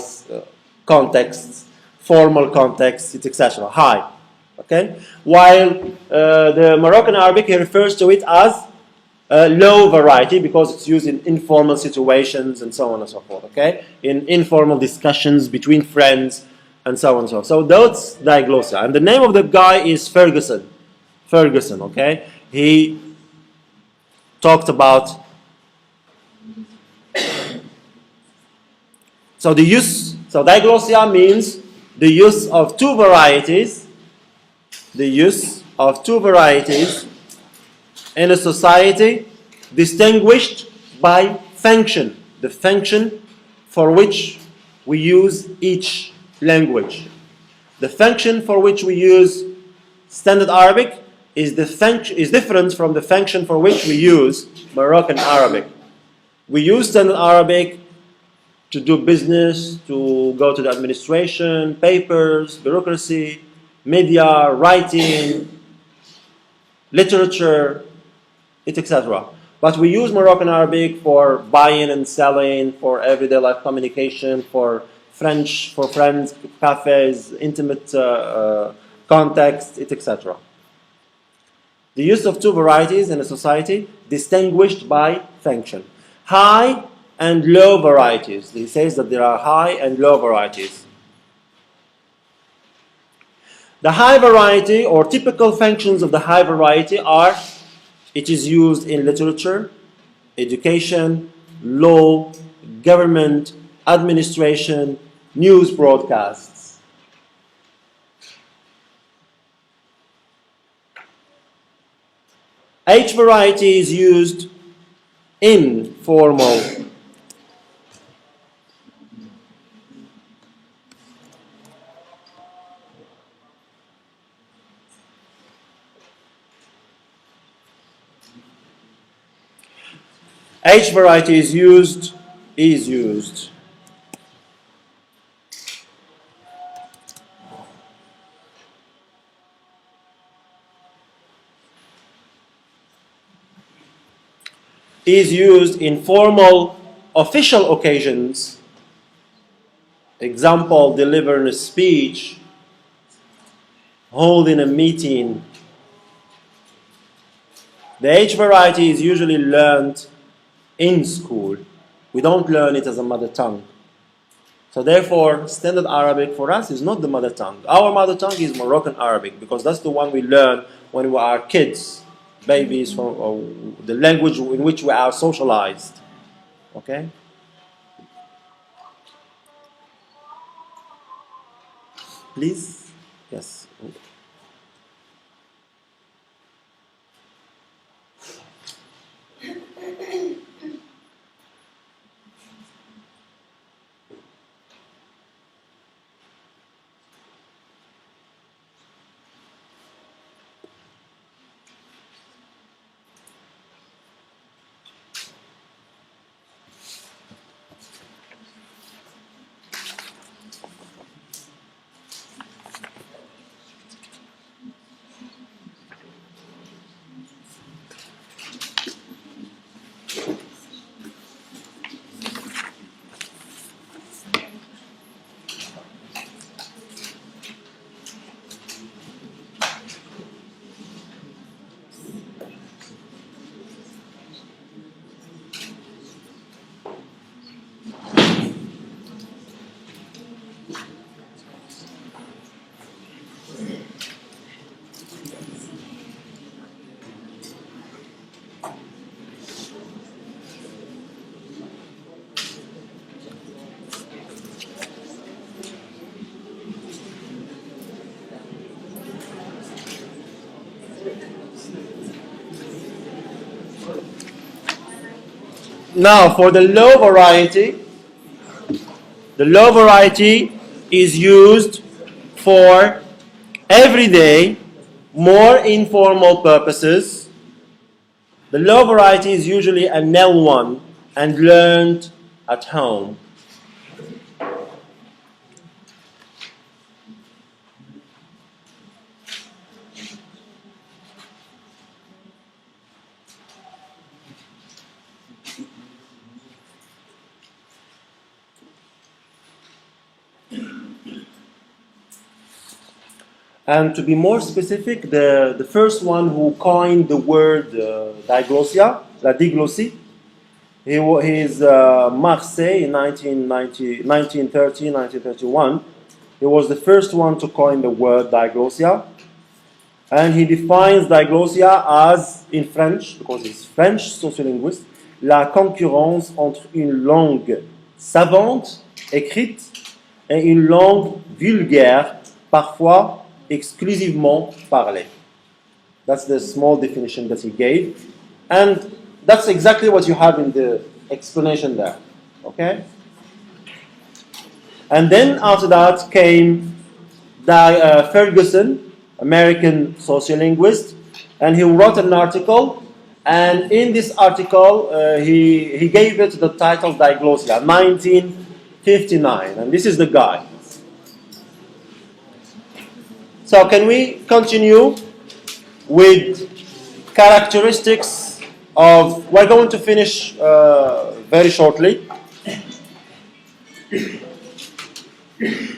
contexts, formal contexts, etc. High. Okay? While the Moroccan Arabic, he refers to it as low variety because it's used in informal situations and so on and so forth. Okay? In informal discussions between friends and so on and so forth. So that's diglossia. And the name of the guy is Ferguson. Ferguson, okay? He talked about so diglossia means the use of two varieties. The use of two varieties in a society distinguished by function, the function for which we use each language. The function for which we use Standard Arabic is different from the function for which we use Moroccan Arabic. We use Standard Arabic to do business, to go to the administration, papers, bureaucracy, media, writing, literature, etc. But we use Moroccan Arabic for buying and selling, for everyday life communication, for French, for friends, cafes, intimate context, etc. The use of two varieties in a society distinguished by function. High and low varieties. He says that there are high and low varieties. The high variety or typical functions of the high variety are it is used in literature, education, law, government, administration, news broadcasts. H variety is used in formal H variety is used in formal official occasions, example, delivering a speech, holding a meeting. The H variety is usually learned in school. We don't learn it as a mother tongue. So therefore, Standard Arabic for us is not the mother tongue. Our mother tongue is Moroccan Arabic because that's the one we learn when we are kids, babies, from the language in which we are socialized. Okay? Please? Yes. Now, for the low variety is used for everyday, more informal purposes. The low variety is usually an L1 and learned at home. And to be more specific, the first one who coined the word diglossia, la diglossie, he is Marseille in 1930, 1931. He was the first one to coin the word diglossia. And he defines diglossia as, in French, because he's French sociolinguist, la concurrence entre une langue savante, écrite, et une langue vulgaire, parfois exclusivement parlée. That's the small definition that he gave. And that's exactly what you have in the explanation there. Okay? And then after that came Ferguson, American sociolinguist, and he wrote an article. And in this article, he gave it the title Diglossia, 1959. And this is the guy. So can we continue with characteristics of, we're going to finish very shortly.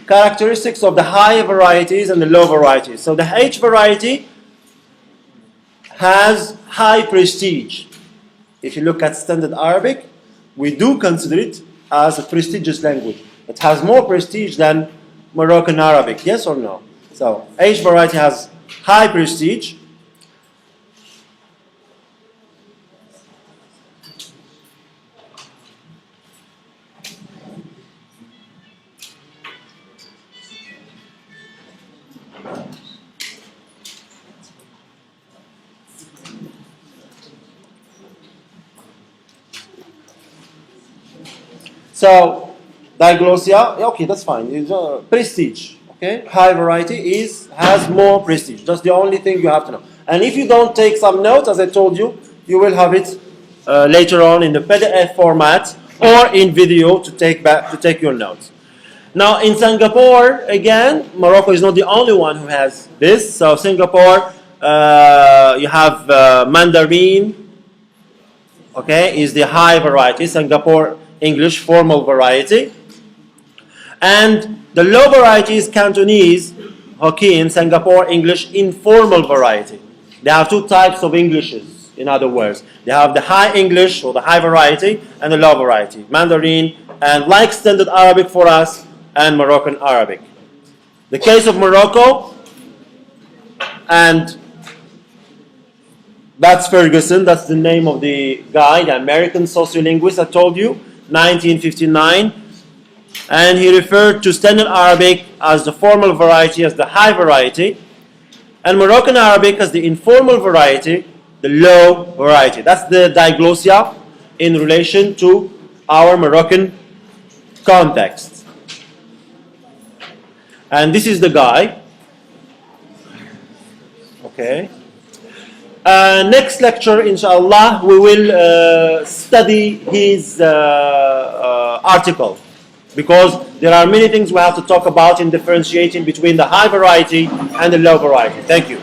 Characteristics of the high varieties and the low varieties. So the H variety has high prestige. If you look at Standard Arabic, we do consider it as a prestigious language. It has more prestige than Moroccan Arabic, yes or no? So H variety has high prestige. So, diglossia, yeah, okay, that's fine. It's, prestige, okay? High variety has more prestige. That's the only thing you have to know. And if you don't take some notes, as I told you, you will have it later on in the PDF format or in video to take your notes. Now in Singapore, again, Morocco is not the only one who has this. So Singapore, you have Mandarin, okay, is the high variety, Singapore English formal variety. And the low variety is Cantonese, Hokkien, Singapore English informal variety. They have two types of Englishes, in other words. They have the high English, or the high variety, and the low variety. Mandarin, and like Standard Arabic for us, and Moroccan Arabic. The case of Morocco, and that's Ferguson, that's the name of the guy, the American sociolinguist I told you, 1959. And he referred to Standard Arabic as the formal variety, as the high variety, and Moroccan Arabic as the informal variety, the low variety. That's the diglossia in relation to our Moroccan context. And this is the guy. Okay. Next lecture, inshallah, we will study his article, because there are many things we have to talk about in differentiating between the high variety and the low variety. Thank you.